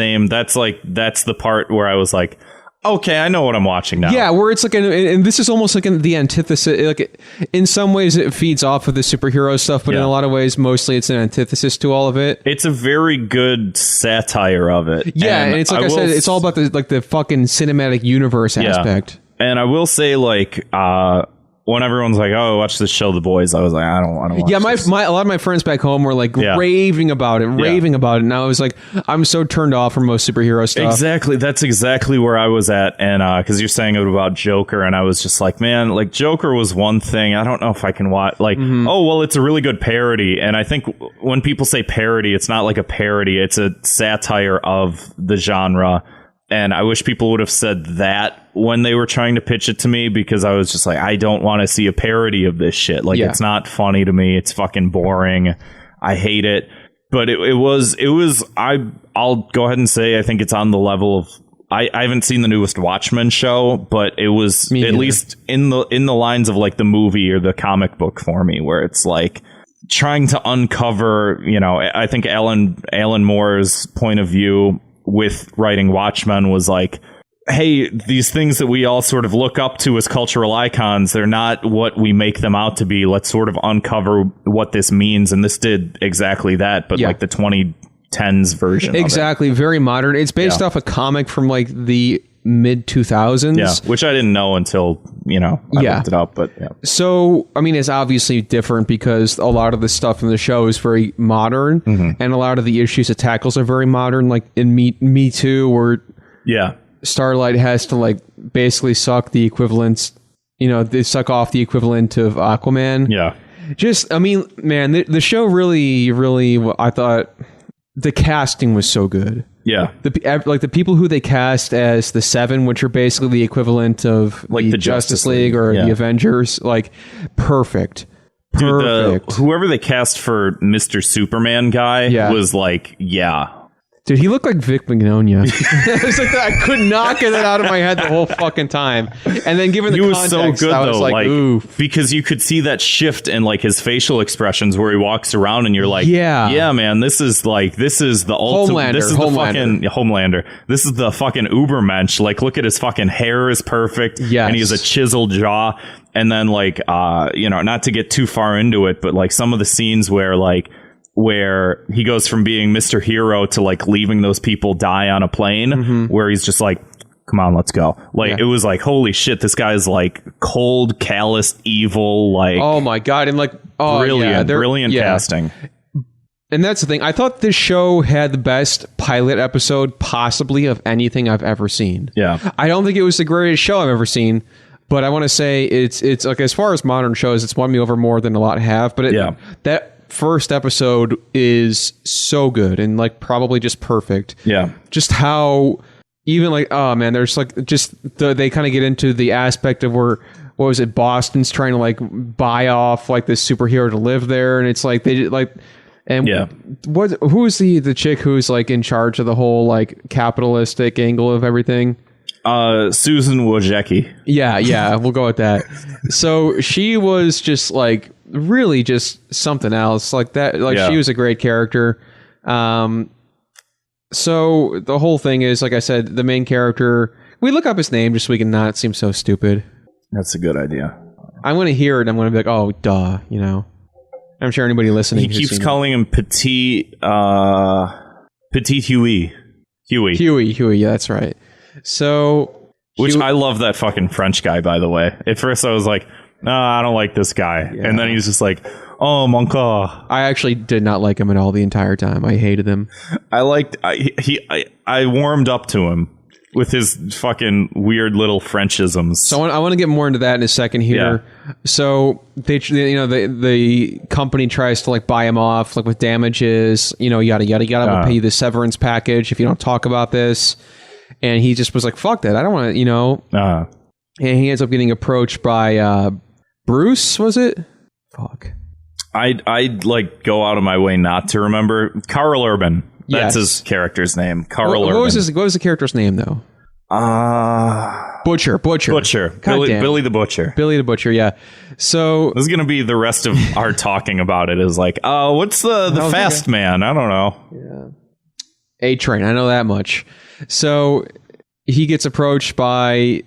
the part where I was like, okay, I know what I'm watching now. Yeah, where it's like, and this is almost like the antithesis. Like, in some ways, it feeds off of the superhero stuff, but in a lot of ways, mostly it's an antithesis to all of it. It's a very good satire of it. Yeah, and it's like I said, it's all about the fucking cinematic universe aspect. And I will say, like, when everyone's like, "Oh, watch this show, The Boys," I was like, "I don't want to watch." Yeah, a lot of my friends back home were like raving about it, and I was like, I'm so turned off from most superhero stuff. Exactly, that's exactly where I was at, and because you're saying it about Joker, and I was just like, man, like Joker was one thing. I don't know if I can watch. Like, oh well, it's a really good parody, and I think when people say parody, it's not like a parody; it's a satire of the genre. And I wish people would have said that when they were trying to pitch it to me, because I was just like, I don't want to see a parody of this shit. Like, it's not funny to me. It's fucking boring. I hate it. But I'll go ahead and say I think it's on the level of, I haven't seen the newest Watchmen show, but it was at least in the lines of like the movie or the comic book for me, where it's like trying to uncover, I think Alan Moore's point of view with writing Watchmen was like, hey, these things that we all sort of look up to as cultural icons, they're not what we make them out to be. Let's sort of uncover what this means. And this did exactly that, but like the 2010s version. Exactly. Of it. Very modern. It's based off a comic from like the mid 2000s. Yeah, which I didn't know until, I looked it up. But So, I mean, it's obviously different because a lot of the stuff in the show is very modern, and a lot of the issues it tackles are very modern, like in Me Too, where Starlight has to like basically suck the equivalents, they suck off the equivalent of Aquaman. Yeah. Just, I mean, man, the show really, I thought the casting was so good. Yeah. The people who they cast as the Seven, which are basically the equivalent of like the Justice League or the Avengers, like perfect. Dude, whoever they cast for Mr. Superman guy was like, Dude, he looked like Vic Mignogna. It's like I could not get it out of my head the whole fucking time. And then given the context, so good, I was though, like, oof. Because you could see that shift in like his facial expressions where he walks around and you're like, yeah, man, this is the ultimate. This is the fucking Homelander. This is the fucking Ubermensch. Like, look at his fucking hair is perfect. Yes. And he has a chiseled jaw. And then like, not to get too far into it, but like some of the scenes where he goes from being Mr. Hero to like leaving those people die on a plane, where he's just like, come on, let's go. Like, it was like, holy shit, this guy's like cold, callous, evil, like, oh my God. And like, brilliant casting. And that's the thing. I thought this show had the best pilot episode possibly of anything I've ever seen. Yeah. I don't think it was the greatest show I've ever seen, but I want to say it's like, as far as modern shows, it's won me over more than a lot have, but that first episode is so good and like probably just perfect. Yeah. Just how even like, oh man, there's like just they kind of get into the aspect of where, what was it, Boston's trying to like buy off like this superhero to live there, and it's like they like, and who's the chick who's like in charge of the whole like capitalistic angle of everything? Susan Wojcicki. Yeah, we'll go with that. So she was just like really just something else like that. Like she was a great character. So the whole thing is, like I said, the main character, we look up his name just so we can not seem so stupid. That's a good idea. I'm going to hear it and I'm going to be like, oh, duh, I'm sure anybody listening. He keeps calling him Petit Huey. Huey, yeah, that's right. So, I love that fucking French guy, by the way. At first I was like, nah, I don't like this guy. Yeah. And then he's just like, oh, mon coeur. I actually did not like him at all the entire time. I hated him. I warmed up to him with his fucking weird little Frenchisms. So I want to get more into that in a second here. Yeah. So the company tries to like buy him off like with damages, yada yada yada. We'll pay you the severance package if you don't talk about this. And he just was like, fuck that. I don't want to, And he ends up getting approached by Bruce, was it? Fuck. I'd like go out of my way not to remember. Carl Urban. That's his character's name. Carl Urban. What was the character's name, though? Butcher. Billy the Butcher. Billy the Butcher, yeah. So this is going to be the rest of our talking about it is like, what's the fast man? I don't know. Yeah. A-Train, I know that much. So he gets approached by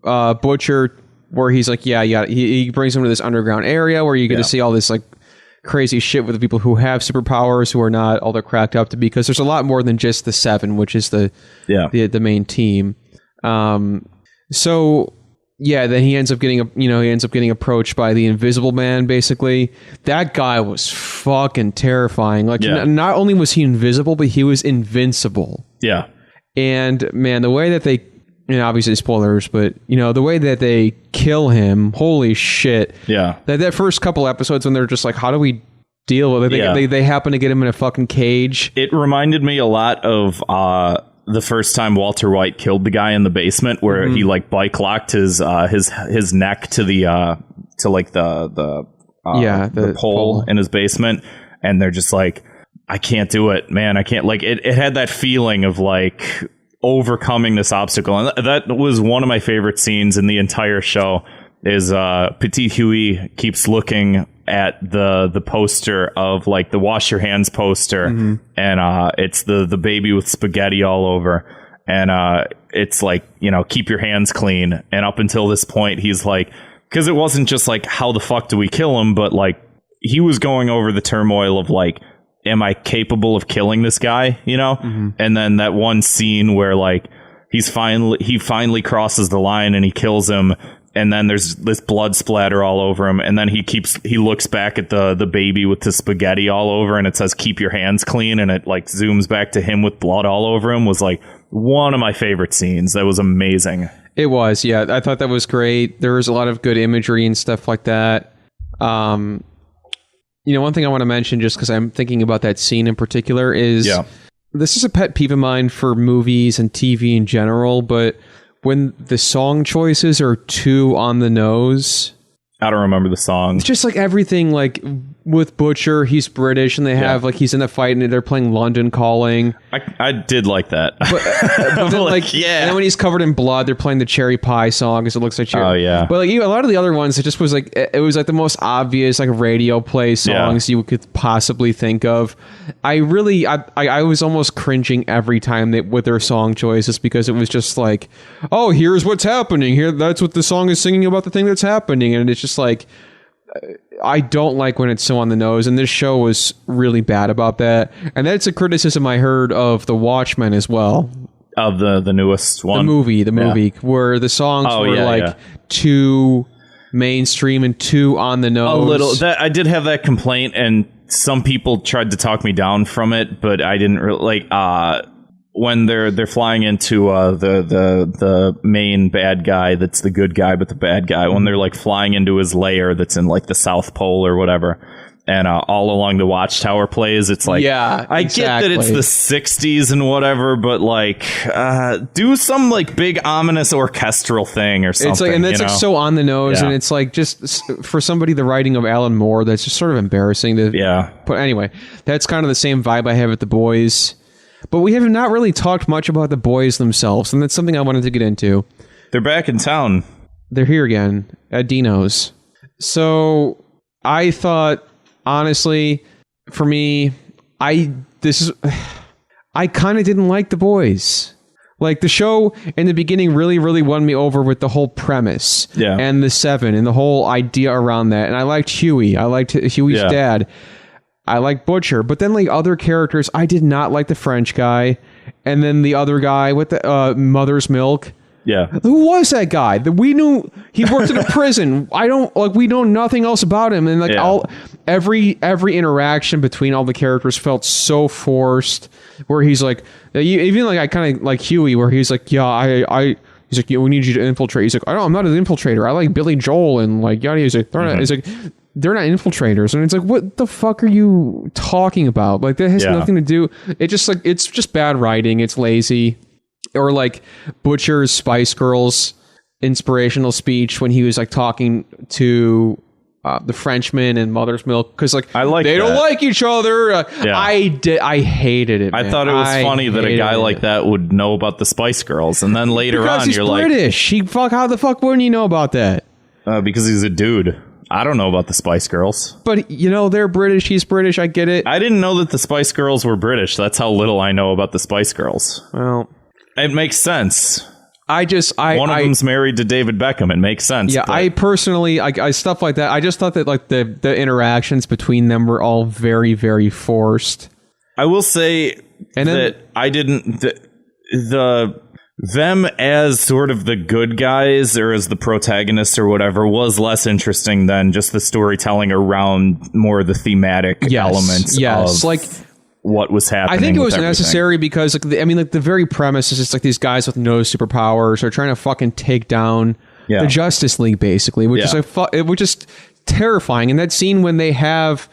Butcher, where he's like, he brings him to this underground area where you get to see all this like crazy shit with the people who have superpowers who are not all they're cracked up to be, because there's a lot more than just the Seven, which is the main team. So then he ends up getting approached by the Invisible Man. Basically, that guy was fucking terrifying. Like, not only was he invisible, but he was invincible. Yeah. And man, the way that they, obviously spoilers, but the way that they kill him, holy shit. Yeah. That first couple episodes when they're just like, how do we deal with it? They happen to get him in a fucking cage. It reminded me a lot of the first time Walter White killed the guy in the basement, where he like bike locked his neck to the pole in his basement. and they're just like, I can't do it, man. I can't. Like, it had that feeling of like overcoming this obstacle, and that was one of my favorite scenes in the entire show. Is Petit Huey keeps looking at the poster of like the wash your hands poster, and it's the baby with spaghetti all over, and it's like, you know, keep your hands clean. And up until this point, he's like, because it wasn't just like, how the fuck do we kill him, but like he was going over the turmoil of like, am I capable of killing this guy, you know? And then that one scene where like he finally crosses the line and he kills him, and then there's this blood splatter all over him, and then he looks back at the baby with the spaghetti all over, and it says keep your hands clean, and it like zooms back to him with blood all over him. Was like one of my favorite scenes. That was amazing. It was, yeah. I thought that was great. There was a lot of good imagery and stuff like that. You know, one thing I want to mention, just because I'm thinking about that scene in particular, is this is a pet peeve of mine for movies and TV in general, but when the song choices are too on the nose. I don't remember the song. It's just like everything, like with Butcher, he's British, and they have like he's in a fight and they're playing London Calling. I did like that. But then, like, and then when he's covered in blood, they're playing the Cherry Pie song because it looks like cherry. Oh yeah. But like a lot of the other ones, it just was like the most obvious like radio play songs you could possibly think of. I was almost cringing every time with their song choices, because it was just like, oh, here's what's happening here. That's what the song is singing about, the thing that's happening, and it's just like, I don't like when it's so on the nose, and this show was really bad about that. And that's a criticism I heard of The Watchmen as well. Of the newest one? The movie, where the songs were too mainstream and too on the nose. A little. I did have that complaint, and some people tried to talk me down from it, but I didn't really like when they're flying into the main bad guy that's the good guy but the bad guy, when they're like flying into his lair that's in like the South Pole or whatever, and All Along the Watchtower plays, it's like, I get that it's the 60s and whatever, but like do some like big ominous orchestral thing or something. It's like, and that's like so on the nose, and it's like, just for somebody the writing of Alan Moore, that's just sort of embarrassing to But anyway, that's kind of the same vibe I have with The Boys. But we have not really talked much about The Boys themselves, and that's something I wanted to get into. They're back in town. They're here again at Dino's. So I thought, honestly, for me, I kind of didn't like The Boys. Like, the show in the beginning really, really won me over with the whole premise and the Seven and the whole idea around that. And I liked Huey. I liked Huey's dad. I like Butcher, but then like other characters, I did not like the French guy, and then the other guy with the Mother's Milk. Yeah, who was that guy? That we knew he worked in a prison. We know nothing else about him, and like every interaction between all the characters felt so forced. Where he's like, even like I kind of like Huey, where he's like, he's like, we need you to infiltrate. He's like, I'm not an infiltrator. I like Billy Joel and like yada. He's like, they're not infiltrators, and it's like, what the fuck are you talking about? Like, that has nothing to do. It just like, it's just bad writing. It's lazy. Or like Butcher's Spice Girls inspirational speech when he was like talking to the Frenchman and Mother's Milk, because like they don't like each other. I hated it. I thought it was funny that a guy like that would know about the Spice Girls, and then later on you're British. How the fuck wouldn't you know about that? Because he's a dude. I don't know about the Spice Girls. But, you know, they're British. He's British. I get it. I didn't know that the Spice Girls were British. That's how little I know about the Spice Girls. Well, it makes sense. One of them's married to David Beckham. It makes sense. Yeah, I personally, I stuff like that. I just thought that like the interactions between them were all very, very forced. I will say that I didn't... Them as sort of the good guys or as the protagonists or whatever was less interesting than just the storytelling around more of the thematic elements of like what was happening. I think it was necessary because like the very premise is just like these guys with no superpowers are trying to fucking take down the Justice League, basically, which is which is terrifying. And that scene when they have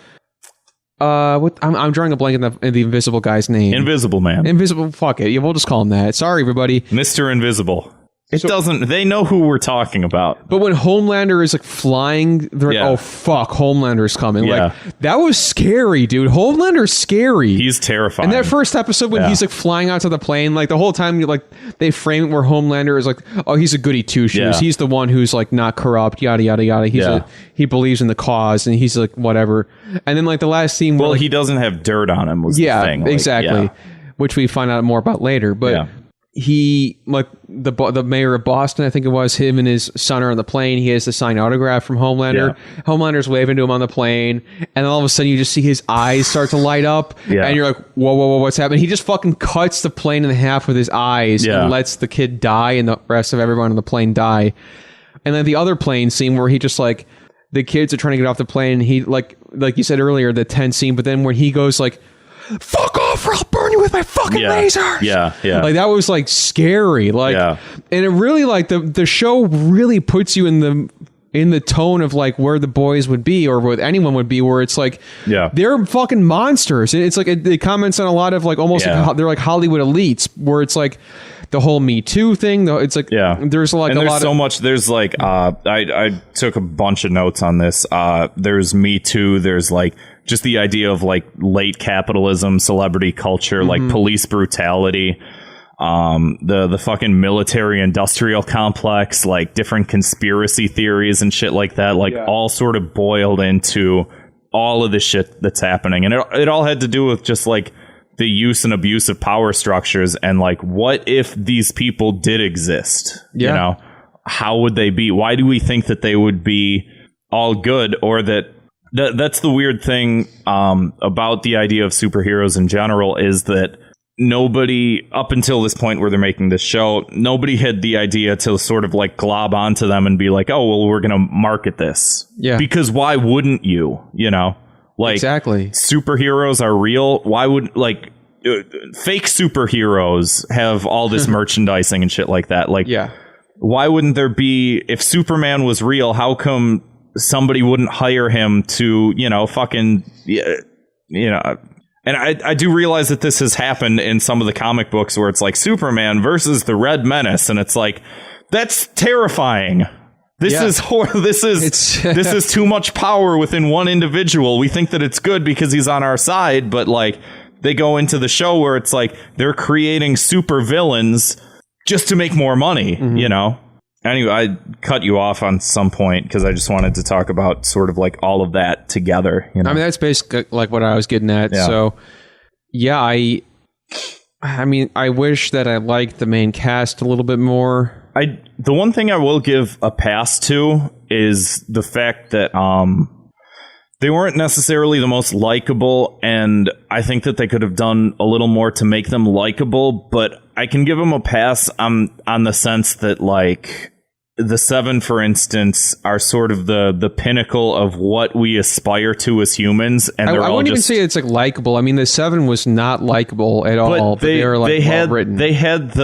I'm drawing a blank in the invisible guy's name. Invisible Man. Invisible. Fuck it. Yeah, we'll just call him that. Sorry, everybody. Mr. Invisible. They know who we're talking about. But when Homelander is like flying, they're like, oh fuck, Homelander's coming. Yeah. Like, that was scary, dude. Homelander's scary. He's terrifying. And that first episode when he's like flying out to the plane, like the whole time, like they frame it where Homelander is like, oh, he's a goody two shoes. Yeah. He's the one who's like not corrupt, yada yada yada. He believes in the cause, and he's like whatever. And then like the last scene, well, where, like, he doesn't have dirt on him. Was the thing. Like, exactly, which we find out more about later. But he, like the mayor of Boston, I think it was, him and his son are on the plane. He has to sign autograph from Homelander. Yeah. Homelander's waving to him on the plane, and then all of a sudden you just see his eyes start to light up, and you're like, whoa, what's happening? He just fucking cuts the plane in half with his eyes and lets the kid die, and the rest of everyone on the plane die. And then the other plane scene where he just like, the kids are trying to get off the plane, and he like you said earlier, the tense scene, but then when he goes like, fuck off or I'll burn you with my fucking lasers. Yeah. Like that was like scary. Like, and it really like the show really puts you in the tone of like where the boys would be or what anyone would be, where it's like, they're fucking monsters. And it's like, it comments on a lot of like almost like, they're like Hollywood elites, where it's like the whole Me Too thing though. It's like, there's like and a there's lot so of much, there's like, I took a bunch of notes on this. There's Me Too. There's like, just the idea of like late capitalism, celebrity culture, like police brutality, the fucking military industrial complex, like different conspiracy theories and shit like that, like all sort of boiled into all of the shit that's happening. And it all had to do with just like the use and abuse of power structures. And like, what if these people did exist? You know, how would they be? Why do we think that they would be all good, or that's the weird thing about the idea of superheroes in general, is that nobody, up until this point where they're making this show, nobody had the idea to sort of like glob onto them and be like, oh, well, we're going to market this. Yeah. Because why wouldn't you? You know, like, exactly. Superheroes are real. Why would, like, fake superheroes have all this merchandising and shit like that? Like, why wouldn't there be, if Superman was real, how come somebody wouldn't hire him to, you know, fucking, you know, and I do realize that this has happened in some of the comic books where it's like Superman versus the Red Menace, and it's like, that's terrifying. This is too much power within one individual. We think that it's good because he's on our side, but like they go into the show where it's like they're creating super villains just to make more money, you know? Anyway, I cut you off on some point because I just wanted to talk about sort of like all of that together. You know? I mean, that's basically like what I was getting at. Yeah. So, yeah, I mean, I wish that I liked the main cast a little bit more. The one thing I will give a pass to is the fact that they weren't necessarily the most likable, and I think that they could have done a little more to make them likable, but I can give them a pass on the sense that, like, the Seven, for instance, are sort of the pinnacle of what we aspire to as humans, and I wouldn't even say it's like likable. I mean, the Seven was not likable at all, but they were like well written. They had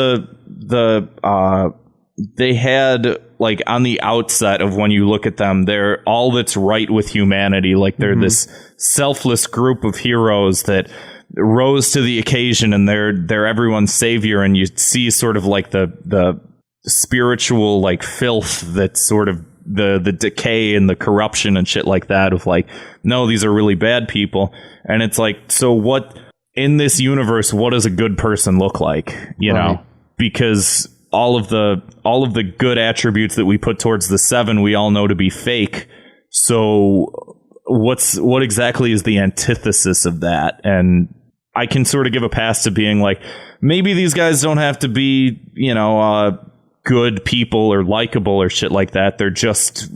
like on the outset of when you look at them, they're all that's right with humanity. Like they're this selfless group of heroes that rose to the occasion, and they're everyone's savior. And you see sort of like the spiritual like filth that's sort of the decay and the corruption and shit like that of like, no, these are really bad people. And it's like, so what in this universe, what does a good person look like? You know, because all of the good attributes that we put towards the Seven, we all know to be fake. So what exactly is the antithesis of that? And I can sort of give a pass to being like, maybe these guys don't have to be, you know, good people or likable or shit like that. They're just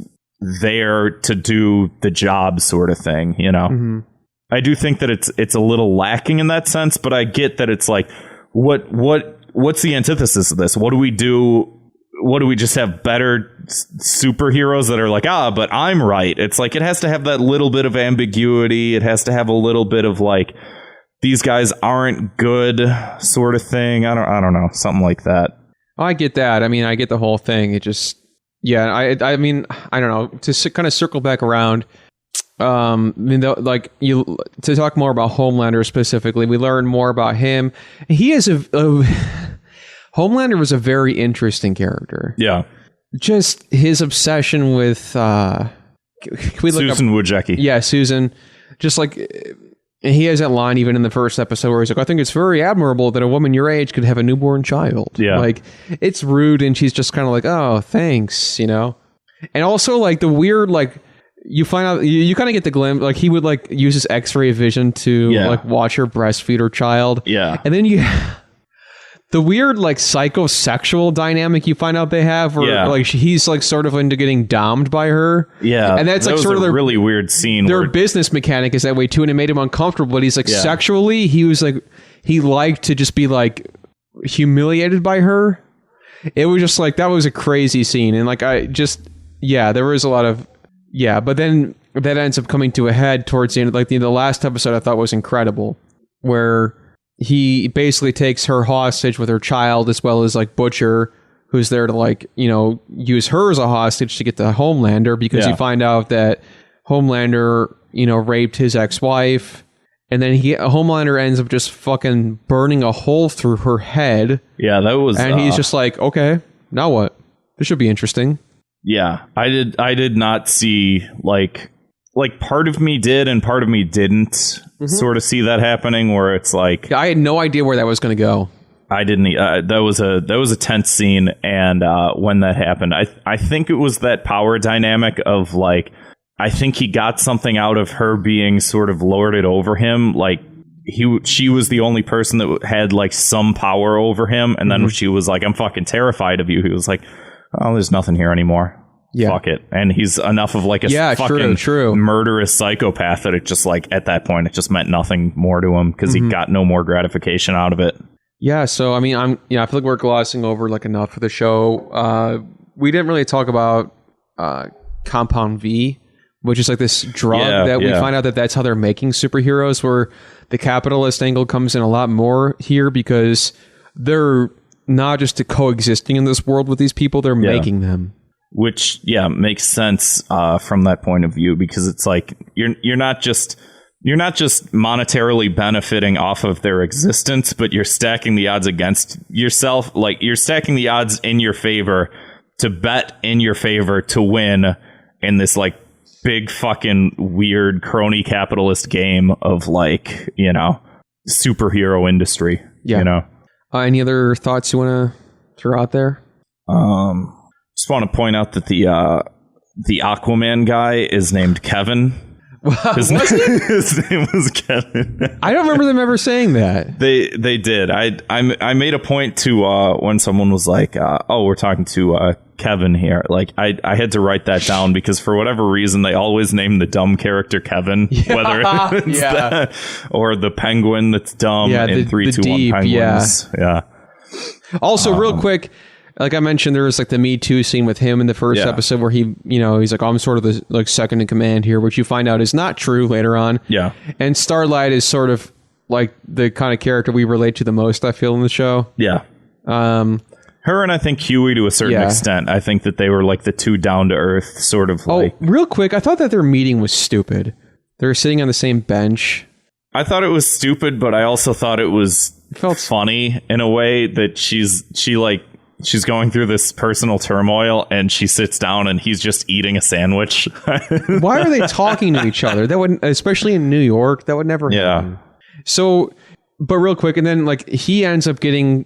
there to do the job sort of thing, you know? I do think that it's a little lacking in that sense, but I get that it's like, what's the antithesis of this? What do we do? What do we just have better superheroes that are like, but I'm right? It's like, it has to have that little bit of ambiguity. It has to have a little bit of like, these guys aren't good sort of thing. I don't know. Something like that. I get that. I mean, I get the whole thing. It just, I mean, I don't know, to kind of circle back around. I mean, to talk more about Homelander specifically, we learn more about him. He is Homelander was a very interesting character. Yeah. Just his obsession with can we look Susan Wojcicki. Yeah, Susan. Just like he has that line even in the first episode where he's like, I think it's very admirable that a woman your age could have a newborn child. Yeah. Like, it's rude, and she's just kind of like, oh, thanks, you know? And also, like, the weird, like, you find out, you kind of get the glimpse, like, he would, like, use his x-ray vision to, like, watch her breastfeed her child. Yeah. And then the weird, like, psychosexual dynamic you find out they have, where, like, he's, like, sort of into getting domed by her. Yeah. And that's, like, sort of a really weird scene. Their business mechanic is that way, too, and it made him uncomfortable, but he's, like, sexually, he was, like, he liked to just be, like, humiliated by her. It was just, like, that was a crazy scene, and, like, there was a lot of, but then that ends up coming to a head towards the end, like, the last episode I thought was incredible, where he basically takes her hostage with her child, as well as, like, Butcher, who's there to, like, you know, use her as a hostage to get to Homelander, because you find out that Homelander, you know, raped his ex-wife, and then Homelander ends up just fucking burning a hole through her head. Yeah, that was... And he's just like, okay, now what? This should be interesting. Yeah, I did not see, like part of me did and part of me didn't sort of see that happening, where it's like, I had no idea where that was going to go. I didn't. That was a tense scene, and when that happened, I think it was that power dynamic of, like, I think he got something out of her being sort of lorded over him, like she was the only person that had, like, some power over him, and then she was like, I'm fucking terrified of you. He was like, oh, there's nothing here anymore. Yeah. Fuck it. And he's enough of, like, a fucking murderous psychopath that it just, like, at that point, it just meant nothing more to him, because he got no more gratification out of it. Yeah. So, I mean, I feel like we're glossing over, like, enough of the show. We didn't really talk about Compound V, which is, like, this drug that we find out that that's how they're making superheroes, where the capitalist angle comes in a lot more here, because they're not just coexisting in this world with these people, they're making them. Which, makes sense from that point of view, because it's like you're not just monetarily benefiting off of their existence, but you're stacking the odds against yourself. Like, you're stacking the odds in your favor to bet in your favor to win in this, like, big fucking weird crony capitalist game of, like, you know, superhero industry. You know. Any other thoughts you want to throw out there? Just want to point out that the Aquaman guy is named Kevin. His name was Kevin. I don't remember them ever saying that. They did. I made a point to when someone was like, "Oh, we're talking to Kevin here." Like, I had to write that down, because for whatever reason they always name the dumb character Kevin, whether it's that or the penguin that's dumb in 3, 2, 1 Penguins. Yeah. Also, real quick, like I mentioned, there was, like, the Me Too scene with him in the first episode, where he, you know, he's like, oh, I'm sort of the, like, second in command here, which you find out is not true later on. Yeah. And Starlight is sort of, like, the kind of character we relate to the most, I feel, in the show. Yeah. Her and I think Huey to a certain extent. I think that they were, like, the two down to earth sort of, like... Oh, real quick, I thought that their meeting was stupid. They were sitting on the same bench. I thought it was stupid, but I also thought it felt funny in a way that she's going through this personal turmoil, and she sits down and he's just eating a sandwich. Why are they talking to each other? That would, especially in New York, that would never happen. So, but real quick, and then, like, he ends up getting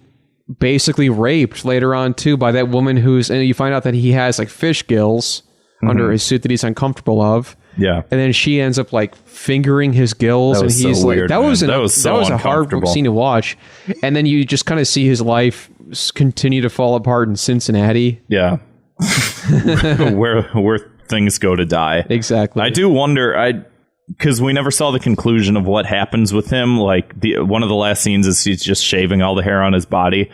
basically raped later on too by that woman and you find out that he has, like, fish gills under his suit that he's uncomfortable of. Yeah. And then she ends up, like, fingering his gills, and he's so weird, like, that was a hard scene to watch. And then you just kind of see his life continue to fall apart in Cincinnati. Yeah. where things go to die. Exactly. I do wonder, because we never saw the conclusion of what happens with him. Like, one of the last scenes is he's just shaving all the hair on his body.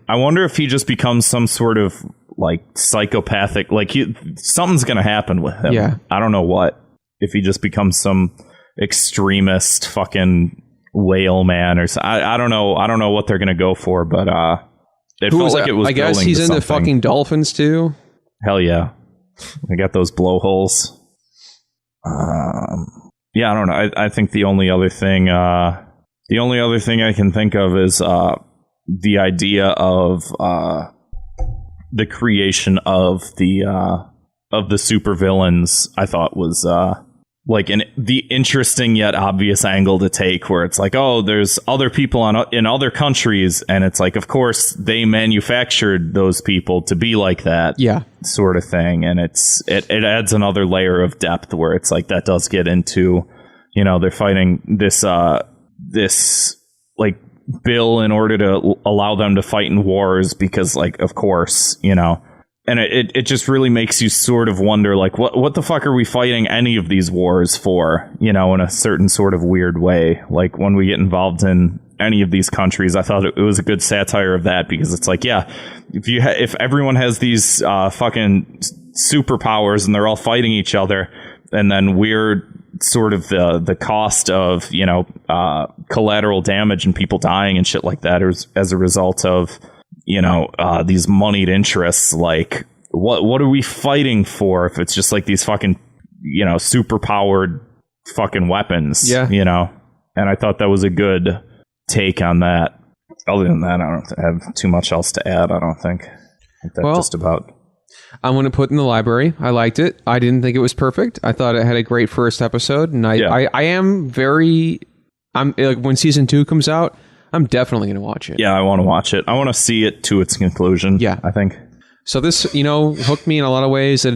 I wonder if he just becomes some sort of, like, psychopathic, like, something's gonna happen with him. Yeah. I don't know what. If he just becomes some extremist fucking whale man or something. I don't know. I don't know what they're gonna go for, but it felt like it was. I guess he's into fucking dolphins too. Hell yeah. I got those blowholes. Yeah, I don't know. I think the only other thing I can think of is the idea of the creation of the supervillains, I thought was like the interesting yet obvious angle to take, where it's like, oh, there's other people in other countries, and it's like, of course they manufactured those people to be like that, sort of thing. And it adds another layer of depth where it's like, that does get into, you know, they're fighting this like bill in order to allow them to fight in wars because, like, of course, you know. And it just really makes you sort of wonder, like, what the fuck are we fighting any of these wars for, you know, in a certain sort of weird way. Like, when we get involved in any of these countries, I thought it was a good satire of that, because it's like, yeah, if everyone has these fucking superpowers and they're all fighting each other, and then we're sort of the cost of, you know, collateral damage and people dying and shit like that as a result of, you know, these moneyed interests, like, what are we fighting for if it's just like these fucking, you know, super powered fucking weapons, you know? And I thought that was a good take on that. Other than that, I don't have too much else to add, I don't think. That's just about... I'm going to put in the library. I liked it. I didn't think it was perfect. I thought it had a great first episode. And I am very... I'm like, when season 2 comes out, I'm definitely going to watch it. Yeah, I want to watch it. I want to see it to its conclusion. Yeah. I think. So this, you know, hooked me in a lot of ways that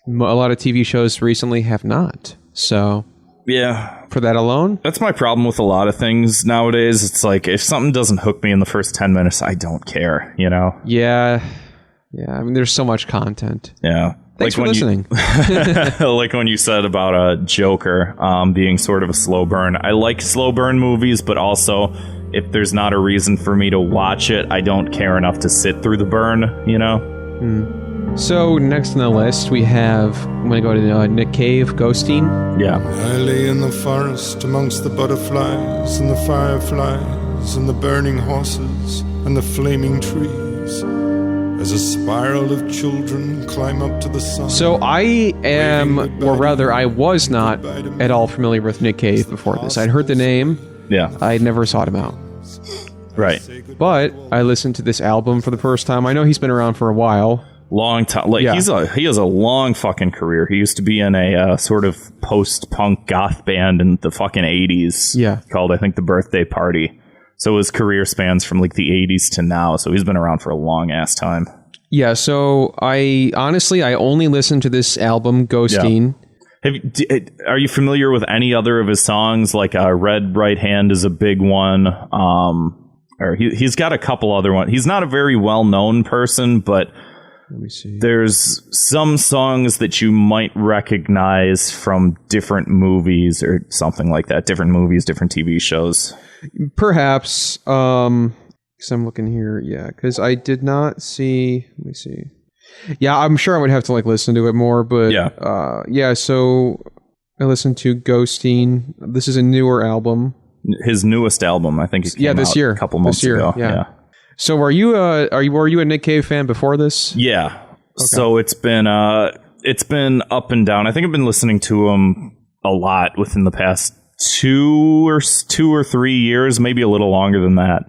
a lot of TV shows recently have not. So, yeah. For that alone. That's my problem with a lot of things nowadays. It's like, if something doesn't hook me in the first 10 minutes, I don't care, you know? Yeah. Yeah. I mean, there's so much content. Yeah. Thanks for listening. Like when you said about Joker being sort of a slow burn. I like slow burn movies, but also, if there's not a reason for me to watch it, I don't care enough to sit through the burn, you know? So, next on the list, we have, I'm going to go to Nick Cave, Ghosteen. Yeah. I lay in the forest amongst the butterflies and the fireflies and the burning horses and the flaming trees, as a spiral of children climb up to the sun. So I am, or rather, I was not at all familiar with Nick Cave before this. I'd heard the name. Yeah. I never sought him out. Right. But I listened to this album for the first time. I know he's been around for a while. Long time. Like, he has a long fucking career. He used to be in a sort of post-punk goth band in the fucking 80s. Yeah. Called, I think, The Birthday Party. So his career spans from like the 80s to now. So he's been around for a long ass time. Yeah. So I only listened to this album, Ghosteen. Yeah. Are you familiar with any other of his songs? Like Red Right Hand is a big one. Or he's got a couple other ones. He's not a very well-known person, but let me see. There's some songs that you might recognize from different movies or something like that. Different movies, different TV shows. Perhaps. Because I'm looking here. Yeah, because I did not see... Let me see. Yeah, I'm sure I would have to like listen to it more, but yeah. So I listened to Ghosteen. This is a newer album. His newest album, I think. It came this out year, a couple months ago. Yeah. So were you a Nick Cave fan before this? Yeah. Okay. So it's been up and down. I think I've been listening to him a lot within the past 2 or 3 years, maybe a little longer than that.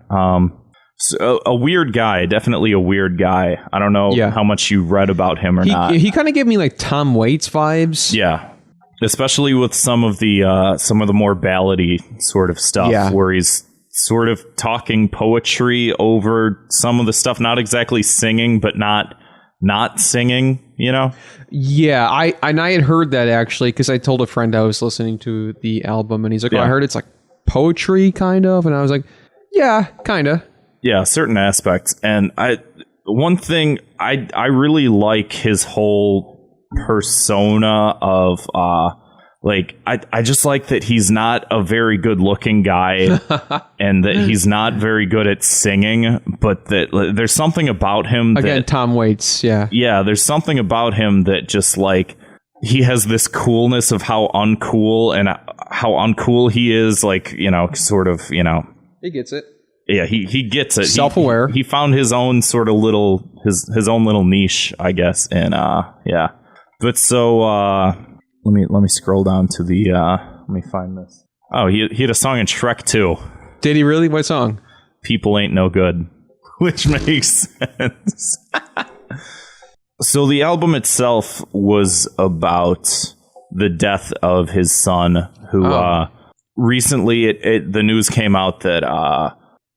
So a weird guy, definitely a weird guy. I don't know how much you read about him or not. He kind of gave me like Tom Waits vibes. Yeah, especially with some of the more ballady sort of stuff, where he's sort of talking poetry over some of the stuff, not exactly singing, but not singing. You know? Yeah, I had heard that actually because I told a friend I was listening to the album, and he's like, "Oh, I heard it's like poetry, kind of," and I was like, "Yeah, kind of." Yeah, certain aspects. And one thing I really like his whole persona of like I just like that he's not a very good looking guy and that he's not very good at singing, but that there's something about him again, Tom Waits, yeah, there's something about him that just like he has this coolness of how uncool he is, like, you know, sort of, you know, he gets it. Yeah, he gets it. Self-aware. He found his own sort of his own little niche, I guess. And yeah. But so let me scroll down to the let me find this. Oh, he had a song in Shrek 2. Did he really? What song? People Ain't No Good. which makes sense. So the album itself was about the death of his son, who recently the news came out that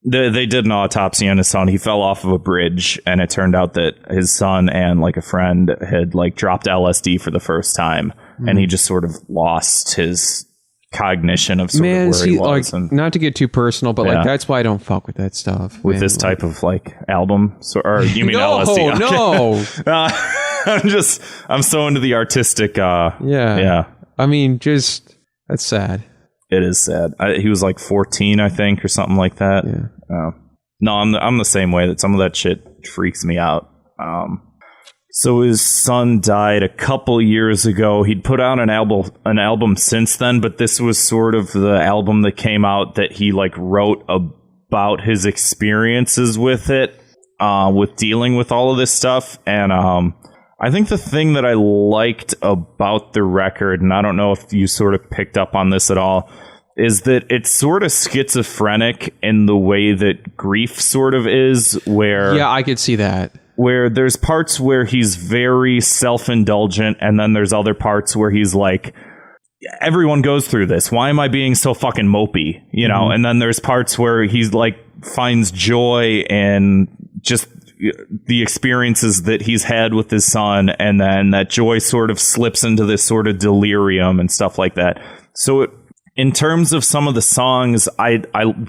they did an autopsy on his son. He fell off of a bridge, and it turned out that his son and like a friend had like dropped LSD for the first time, and he just sort of lost his cognition of sort of where he was. Like, not to get too personal, but like that's why I don't fuck with that stuff. With this type of like album, or you mean no, LSD? No. I'm so into the artistic. Yeah. I mean, just that's sad. It is sad. He was like 14, I think, or something like that. Yeah. No, I'm the same way. That some of that shit freaks me out. So his son died a couple years ago. He'd put out an album since then, but this was sort of the album that came out that he like wrote about his experiences with it, with dealing with all of this stuff. And I think the thing that I liked about the record, and I don't know if you sort of picked up on this at all, is that it's sort of schizophrenic in the way that Grief sort of is, where... Yeah, I could see that. Where there's parts where he's very self-indulgent, and then there's other parts where he's like, everyone goes through this. Why am I being so fucking mopey? You know? And then there's parts where he's like finds joy in just the experiences that he's had with his son, and then that joy sort of slips into this sort of delirium and stuff like that. So in terms of some of the songs, I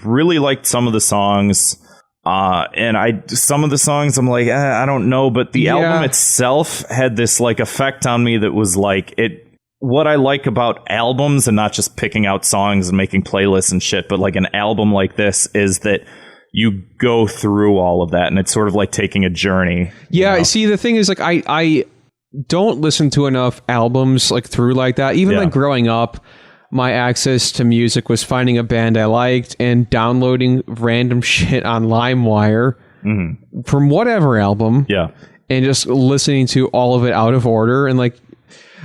really liked some of the songs. And some of the songs I'm like, I don't know, but the album itself had this like effect on me that was like what I like about albums, and not just picking out songs and making playlists and shit, but like an album like this is that you go through all of that, and it's sort of like taking a journey. Yeah, you know? See, the thing is, like, I don't listen to enough albums like through like that. Even like growing up, my access to music was finding a band I liked and downloading random shit on LimeWire from whatever album. Yeah. And just listening to all of it out of order. And like,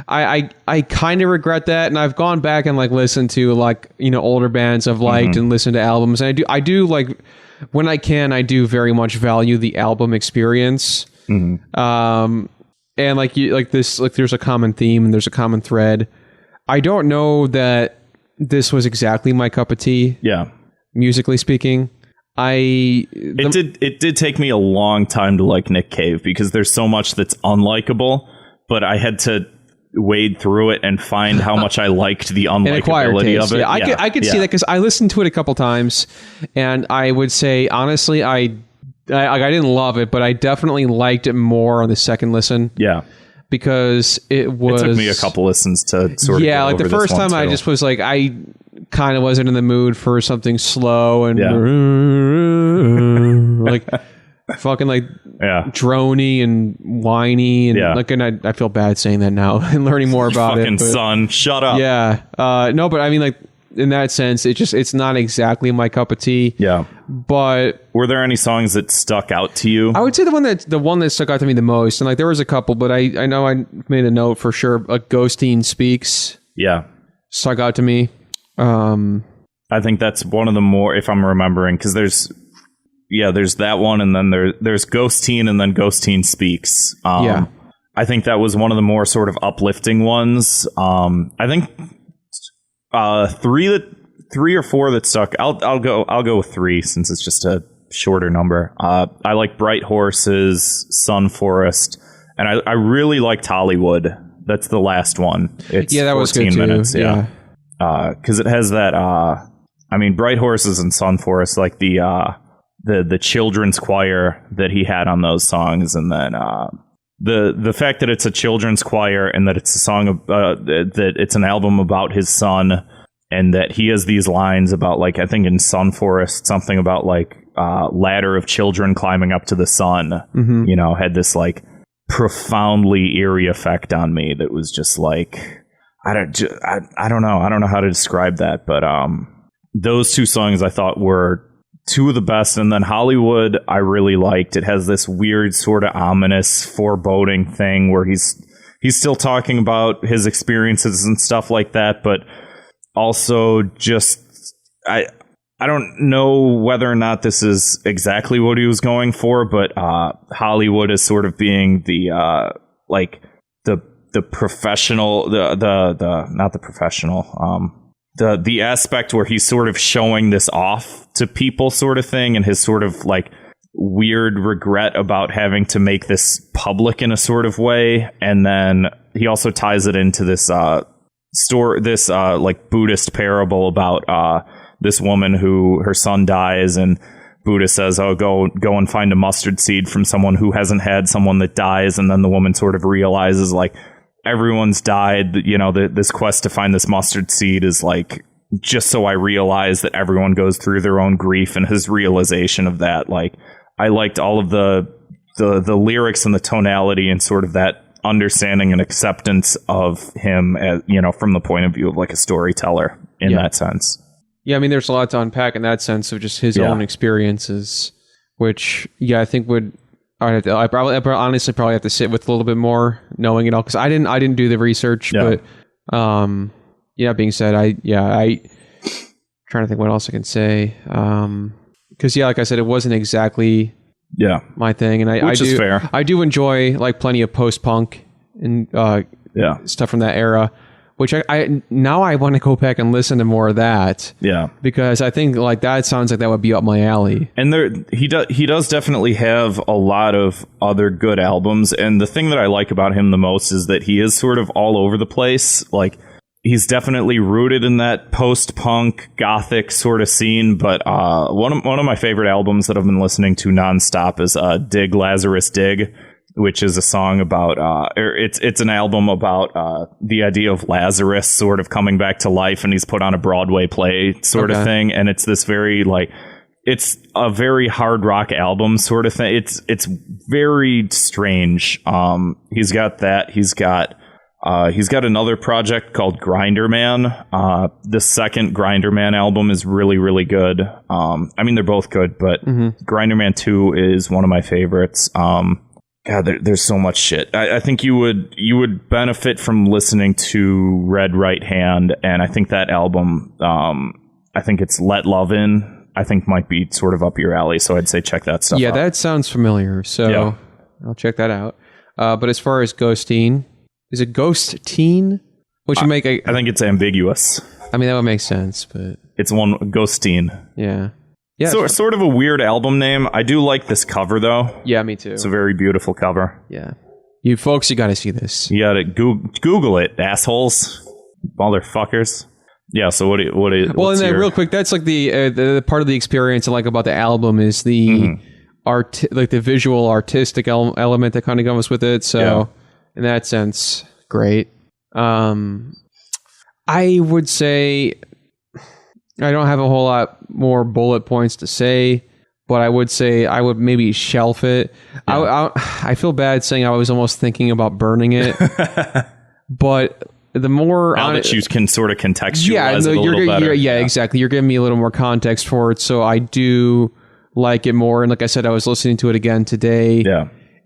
I kind of regret that. And I've gone back and like listened to like, you know, older bands I've liked and listened to albums. And I do like, when I can, I do very much value the album experience. And like there's a common theme and there's a common thread. I don't know that this was exactly my cup of tea. Yeah. Musically speaking. It did take me a long time to like Nick Cave, because there's so much that's unlikable, but I had to wade through it and find how much I liked the unlikability of it. Yeah, I could see that, because I listened to it a couple times, and I would say, honestly, I didn't love it, but I definitely liked it more on the second listen. Yeah. Because it took me a couple listens to sort of get like over the first time too. I just was like, I kind of wasn't in the mood for something slow and like fucking like drony and whiny and like, and I feel bad saying that now and learning more about fucking it. Fucking son, shut up. Yeah. No, but I mean, like, in that sense, it's not exactly my cup of tea. Yeah. But were there any songs that stuck out to you? I would say the one that stuck out to me the most, and like there was a couple, but I know I made a note for sure. Like Ghosteen Speaks. Yeah. Stuck out to me. I think that's one of the more, if I'm remembering, because there's that one, and then there's Ghosteen, and then Ghosteen Speaks. I think that was one of the more sort of uplifting ones. I think three or four that stuck. I'll go with three, since it's just a shorter number. I like Bright Horses, Sun Forest, and I really liked Hollywood. That's the last one. It's that 14 was good too. minutes. Yeah. Because it has that. I mean, Bright Horses and Sun Forest, like the children's choir that he had on those songs, and then the fact that it's a children's choir and that it's a song that it's an album about his son, and that he has these lines about, like, I think in Sun Forest, something about like ladder of children climbing up to the sun. You know, had this like profoundly eerie effect on me that was just like, I don't know how to describe that, but those two songs I thought were two of the best. And then Hollywood I really liked. It has this weird sort of ominous foreboding thing where he's still talking about his experiences and stuff like that, but also just I don't know whether or not this is exactly what he was going for, but Hollywood is sort of being the professional, not the professional, the aspect where he's sort of showing this off to people sort of thing, and his sort of like weird regret about having to make this public in a sort of way. And then he also ties it into this like Buddhist parable about this woman who her son dies, and Buddha says, "Oh, go and find a mustard seed from someone who hasn't had someone that dies." And then the woman sort of realizes, like, everyone's died. You know, this quest to find this mustard seed is like just so I realize that everyone goes through their own grief. And his realization of that, like, I liked all of the lyrics and the tonality and sort of that understanding and acceptance of him, as, you know, from the point of view of like a storyteller in that sense. Yeah, I mean, there's a lot to unpack in that sense of just his own experiences, which, I think I honestly probably have to sit with a little bit more knowing it all, because I didn't do the research, but being said, I trying to think what else I can say, because like I said, it wasn't exactly my thing, and Which is fair. I do enjoy like plenty of post-punk and stuff from that era, which I now I want to go back and listen to more of that. Yeah, because I think like that sounds like that would be up my alley. And he does definitely have a lot of other good albums. And the thing that I like about him the most is that he is sort of all over the place. Like, he's definitely rooted in that post-punk gothic sort of scene. But one of my favorite albums that I've been listening to nonstop is Dig Lazarus Dig, which is a song about it's an album about the idea of Lazarus sort of coming back to life, and he's put on a Broadway play sort of thing. And it's this very like, it's a very hard rock album sort of thing. It's very strange. He's got that. He's got another project called Grinder Man. The second Grinder Man album is really, really good. I mean, they're both good, but Grinder Man 2 is one of my favorites. God, there's so much shit. I think you would benefit from listening to Red Right Hand, and I think that album, I think it's Let Love In, I think might be sort of up your alley. So I'd say check that stuff out. Yeah, that sounds familiar. So I'll check that out. But as far as Ghosteen, is it Ghosteen? Which would make I think it's ambiguous. I mean, that would make sense, but it's one Ghosteen. Yeah. Yeah, so sort of a weird album name. I do like this cover, though. Yeah, me too. It's a very beautiful cover. Yeah. You folks, you got to see this. You got to Google it, assholes. Motherfuckers. Yeah, so what? Well, and then real quick, that's like the part of the experience I like about the album is the like the visual artistic element that kind of comes with it. So in that sense, great. I would say I don't have a whole lot more bullet points to say, but I would say I would maybe shelf it. Yeah. I feel bad saying I was almost thinking about burning it, but the more now that you can sort of contextualize it a little better. Exactly. You're giving me a little more context for it, so I do like it more. And like I said, I was listening to it again today,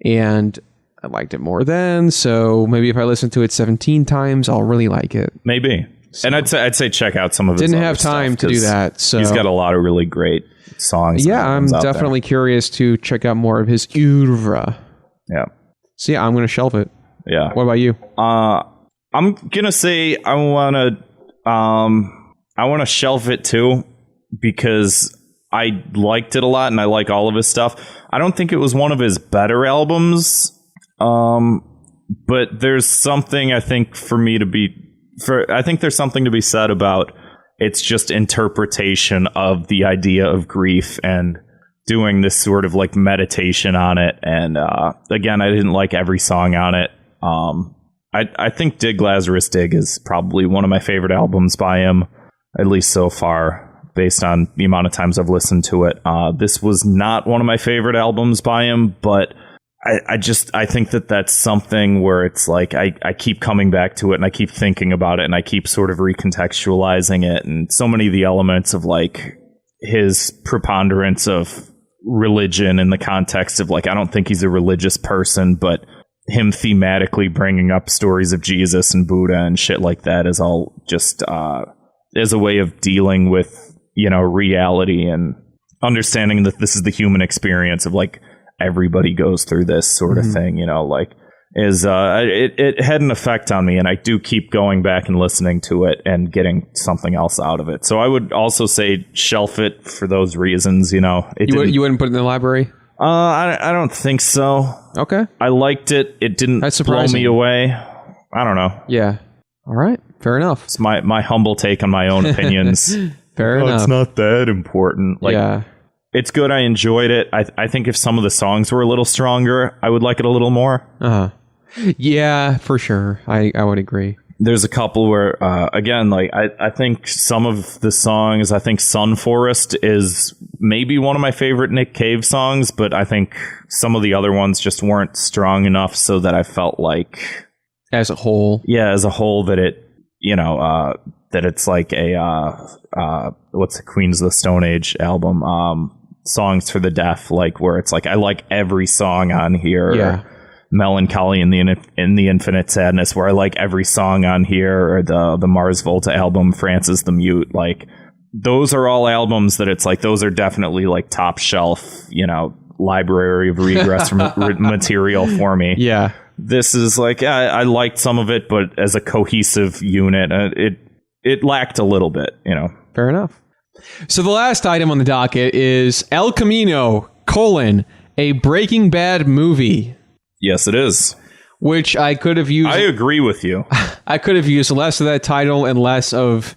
and I liked it more then. So maybe if I listen to it 17 times, I'll really like it. Maybe. So, and I'd say check out some of his didn't have time to do that. So he's got a lot of really great songs. Yeah, I'm definitely curious to check out more of his oeuvre. Yeah. So yeah, I'm going to shelf it. Yeah. What about you? I'm gonna say I wanna shelf it too, because I liked it a lot and I like all of his stuff. I don't think it was one of his better albums, but there's something I think there's something to be said about it's just interpretation of the idea of grief and doing this sort of like meditation on it. And again, I didn't like every song on it. I think Dig Lazarus Dig is probably one of my favorite albums by him, at least so far, based on the amount of times I've listened to it. This was not one of my favorite albums by him, but I think that's something where it's like I keep coming back to it and I keep thinking about it and I keep sort of recontextualizing it, and so many of the elements of like his preponderance of religion in the context of like, I don't think he's a religious person, but him thematically bringing up stories of Jesus and Buddha and shit like that is all just as a way of dealing with, reality and understanding that this is the human experience of like everybody goes through this sort of thing, it had an effect on me, and I do keep going back and listening to it and getting something else out of it. So I would also say shelf it for those reasons. You wouldn't put it in the library? I don't think so. Okay. I liked it. It didn't blow me away. I don't know. Yeah. All right. Fair enough. It's my humble take on my own opinions. Fair enough. It's not that important. It's good. I enjoyed it. I think if some of the songs were a little stronger, I would like it a little more. Yeah, for sure. I would agree. There's a couple where, again, I think some of the songs, I think Sun Forest is maybe one of my favorite Nick Cave songs, but I think some of the other ones just weren't strong enough so that I felt like... As a whole? Yeah, as a whole, that it, that it's like what's the Queens of the Stone Age album, Songs for the Deaf, where it's like, I like every song on here. Yeah. Melancholy in the Infinite Sadness, where I like every song on here, or the Mars Volta album, Francis the Mute. Those are all albums that it's like, those are definitely like top shelf, library of regress material for me. Yeah. This is like, I liked some of it, but as a cohesive unit, it lacked a little bit, Fair enough. So the last item on the docket is El Camino, a Breaking Bad movie. Yes, it is. Which I could have used... I agree with you. I could have used less of that title and less of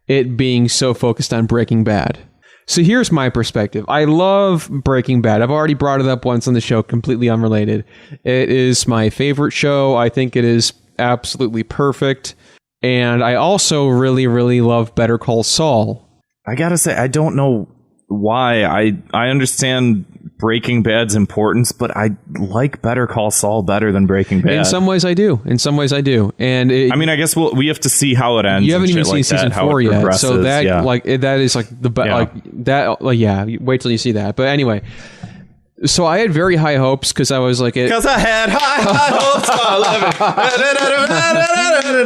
it being so focused on Breaking Bad. So here's my perspective. I love Breaking Bad. I've already brought it up once on the show, completely unrelated. It is my favorite show. I think it is absolutely perfect. And I also really, really love Better Call Saul. I gotta say, I don't know why. I understand Breaking Bad's importance, but I like Better Call Saul better than Breaking Bad. In some ways I do. And I guess we have to see how it ends. You haven't even seen season 4 yet. So that that is like the wait till you see that. But anyway, so I had very high hopes because I was like, because I had high hopes.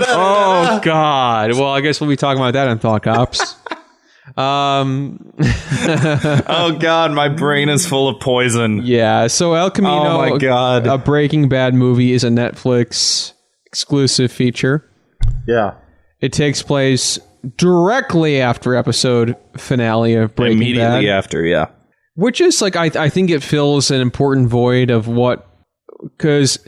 Oh God. Well, I guess we'll be talking about that on Thought Cops. Oh God, my brain is full of poison. Yeah, so El Camino, oh my God, a Breaking Bad movie, is a Netflix exclusive feature. Yeah, it takes place directly after episode finale of Breaking Bad. Immediately after, yeah. Which is like, I think it fills an important void of what, because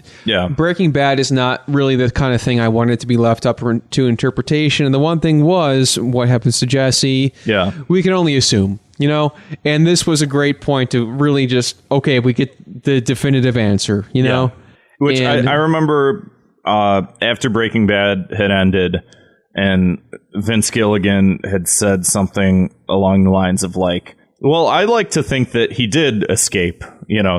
Breaking Bad is not really the kind of thing I wanted to be left up to interpretation. And the one thing was what happens to Jesse. Yeah. We can only assume, and this was a great point to really just, okay, we get the definitive answer, know. Which I remember after Breaking Bad had ended and Vince Gilligan had said something along the lines of like, well, I like to think that he did escape,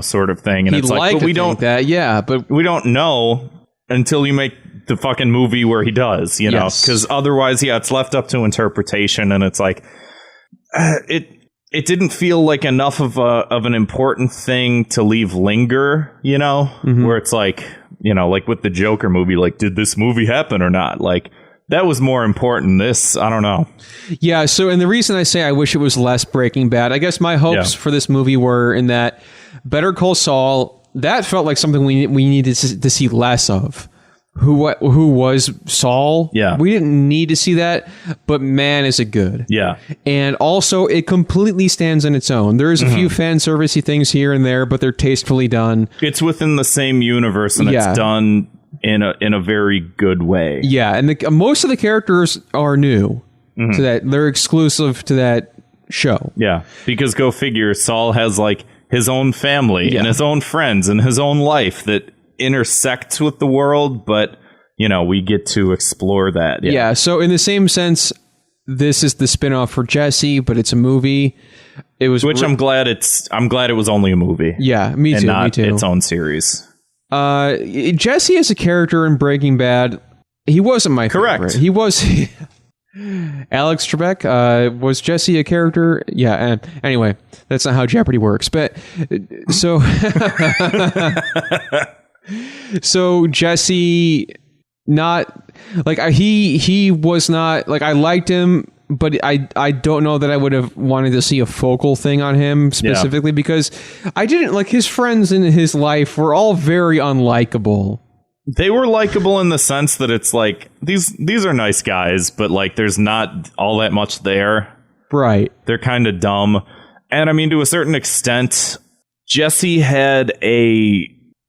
sort of thing. And it's like, but we don't but we don't know until you make the fucking movie where he does, because otherwise, it's left up to interpretation. And it's like, it didn't feel like enough of an important thing to leave linger, where it's like, like with the Joker movie, like, did this movie happen or not? Like, that was more important. This, I don't know. Yeah, so, and the reason I say I wish it was less Breaking Bad, I guess my hopes for this movie were in that Better Call Saul, that felt like something we needed to see less of. Who was Saul? Yeah. We didn't need to see that, but man, is it good. Yeah. And also, it completely stands on its own. There's a few fan servicey things here and there, but they're tastefully done. It's within the same universe, and it's done in a very good way. Yeah, and most of the characters are new to that. They're exclusive to that show. Yeah, because go figure, Saul has like his own family and his own friends and his own life that intersects with the world, but we get to explore that. Yeah, so in the same sense, this is the spin-off for Jesse, but it's a movie. It was I'm glad it was only a movie. Yeah, me too. And not me too. its own series. Jesse as a character in Breaking Bad, he wasn't my favorite. He was Alex Trebek. Was Jesse a character? Yeah. And anyway, that's not how Jeopardy works. But so, so Jesse, not like he was not like, I liked him but I don't know that I would have wanted to see a focal thing on him specifically because I didn't like his friends in his life were all very unlikable. They were likable in the sense that it's like these are nice guys, but like there's not all that much there. Right. They're kind of dumb. And I mean, to a certain extent, Jesse had a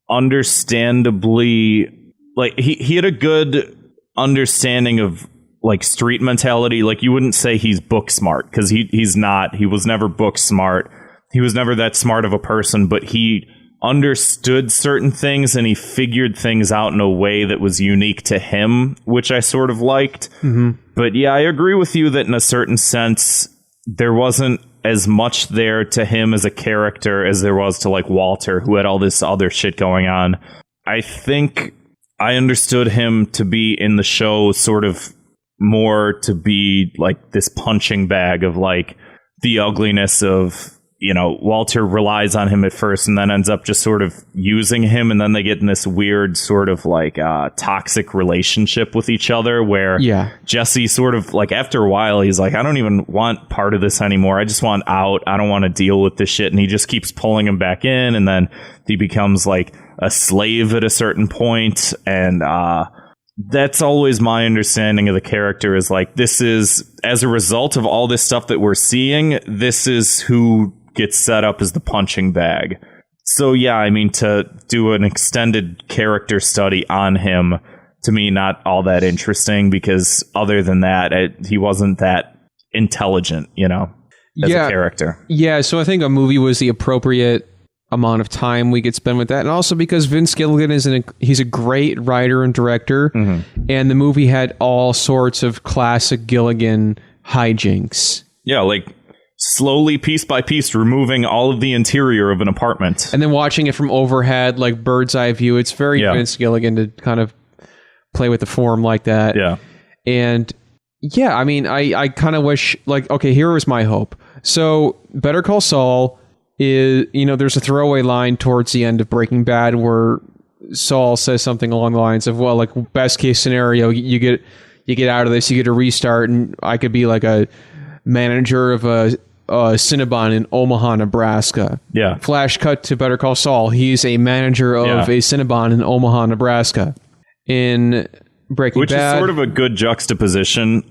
understandably like he had a good understanding of like street mentality. Like you wouldn't say he's book smart because he's not. He was never book smart. He was never that smart of a person, but he understood certain things and he figured things out in a way that was unique to him, which I sort of liked. Mm-hmm. But yeah, I agree with you that in a certain sense, there wasn't as much there to him as a character as there was to like Walter, who had all this other shit going on. I think I understood him to be in the show sort of more to be like this punching bag of like the ugliness of, you know, Walter relies on him at first and then ends up just sort of using him. And then they get in this weird sort of like toxic relationship with each other where Jesse sort of like after a while, he's like, I don't even want part of this anymore. I just want out. I don't want to deal with this shit. And he just keeps pulling him back in. And then he becomes like a slave at a certain point. And that's always my understanding of the character is like, this is as a result of all this stuff that we're seeing, this is who gets set up as the punching bag. So yeah, I mean, to do an extended character study on him, to me, not all that interesting because other than that, he wasn't that intelligent, you know, as a character. Yeah, so I think a movie was the appropriate amount of time we could spend with that, and also because Vince Gilligan he's a great writer and director, and the movie had all sorts of classic Gilligan hijinks. Yeah, like slowly, piece by piece, removing all of the interior of an apartment. And then watching it from overhead, like bird's eye view. It's very Vince Gilligan to kind of play with the form like that. Yeah. And yeah, I mean, I kind of wish, like, okay, here was my hope. So Better Call Saul is, you know, there's a throwaway line towards the end of Breaking Bad where Saul says something along the lines of, well, like, best case scenario, you get out of this, you get a restart, and I could be like a manager of a Cinnabon in Omaha, Nebraska. Yeah. Flash cut to Better Call Saul. He's a manager of a Cinnabon in Omaha, Nebraska. In Breaking Bad. Which is sort of a good juxtaposition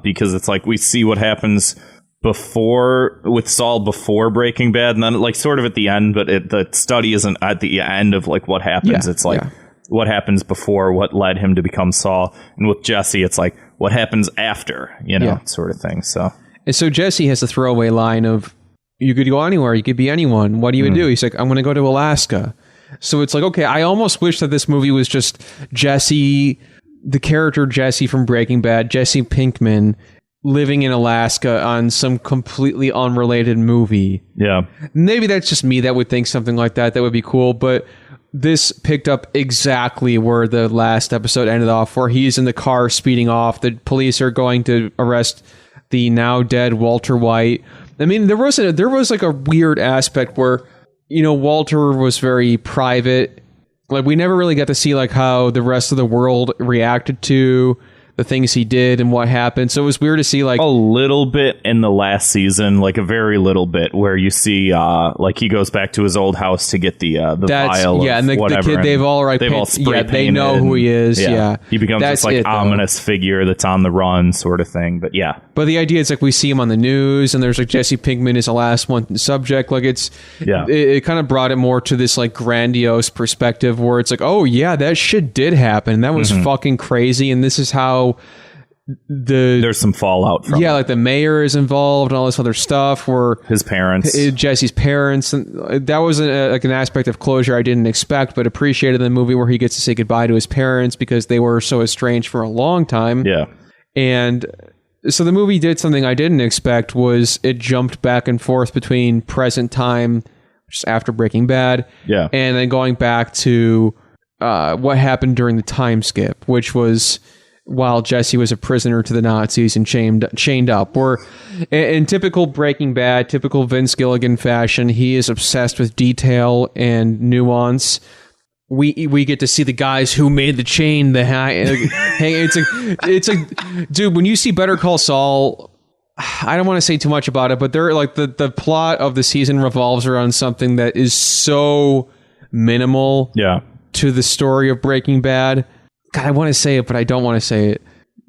because it's like we see what happens with Saul before Breaking Bad and then like sort of at the end, but the study isn't at the end of like what happens. It's like what happens before, what led him to become Saul. And with Jesse, it's like what happens after, you know, sort of thing. So. And so Jesse has the throwaway line of, you could go anywhere, you could be anyone. What do you do? He's like, I'm going to go to Alaska. So it's like, okay, I almost wish that this movie was just Jesse, the character Jesse from Breaking Bad, Jesse Pinkman, living in Alaska on some completely unrelated movie. Yeah. Maybe that's just me that would think something like that. That would be cool. But this picked up exactly where the last episode ended off, where he's in the car speeding off. The police are going to arrest the now dead Walter White. I mean, there was like a weird aspect where, you know, Walter was very private. Like, we never really got to see like how the rest of the world reacted to the things he did and what happened. So it was weird to see like a little bit in the last season, like a very little bit, where you see like he goes back to his old house to get the vial. Yeah, and the kid, they've all spray they know who he is. Yeah. He becomes this like ominous figure that's on the run, sort of thing. But yeah. But the idea is like we see him on the news, and there's like Jesse Pinkman is the last one subject. Like it kind of brought it more to this like grandiose perspective where it's like, oh yeah, that shit did happen. That was fucking crazy, and this is how there's some fallout from like the mayor is involved and all this other stuff where Jesse's parents, and that was like an aspect of closure I didn't expect but appreciated in the movie, where he gets to say goodbye to his parents because they were so estranged for a long time. And so the movie did something I didn't expect, was it jumped back and forth between present time just after Breaking Bad and then going back to what happened during the time skip, which was while Jesse was a prisoner to the Nazis and chained up. Where in typical Breaking Bad, typical Vince Gilligan fashion, he is obsessed with detail and nuance. We get to see the guys who made the chain. It's a dude. When you see Better Call Saul, I don't want to say too much about it, but they're like the plot of the season revolves around something that is so minimal to the story of Breaking Bad. God, I want to say it, but I don't want to say it.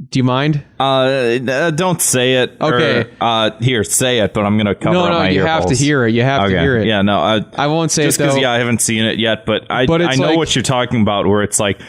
Do you mind? Don't say it. Okay. Here, say it, but I'm going to cover up my ear you have to hear it. You have to hear it. Yeah, no. I won't say just it, though. Just because, I haven't seen it yet, but I know what you're talking about, where it's like,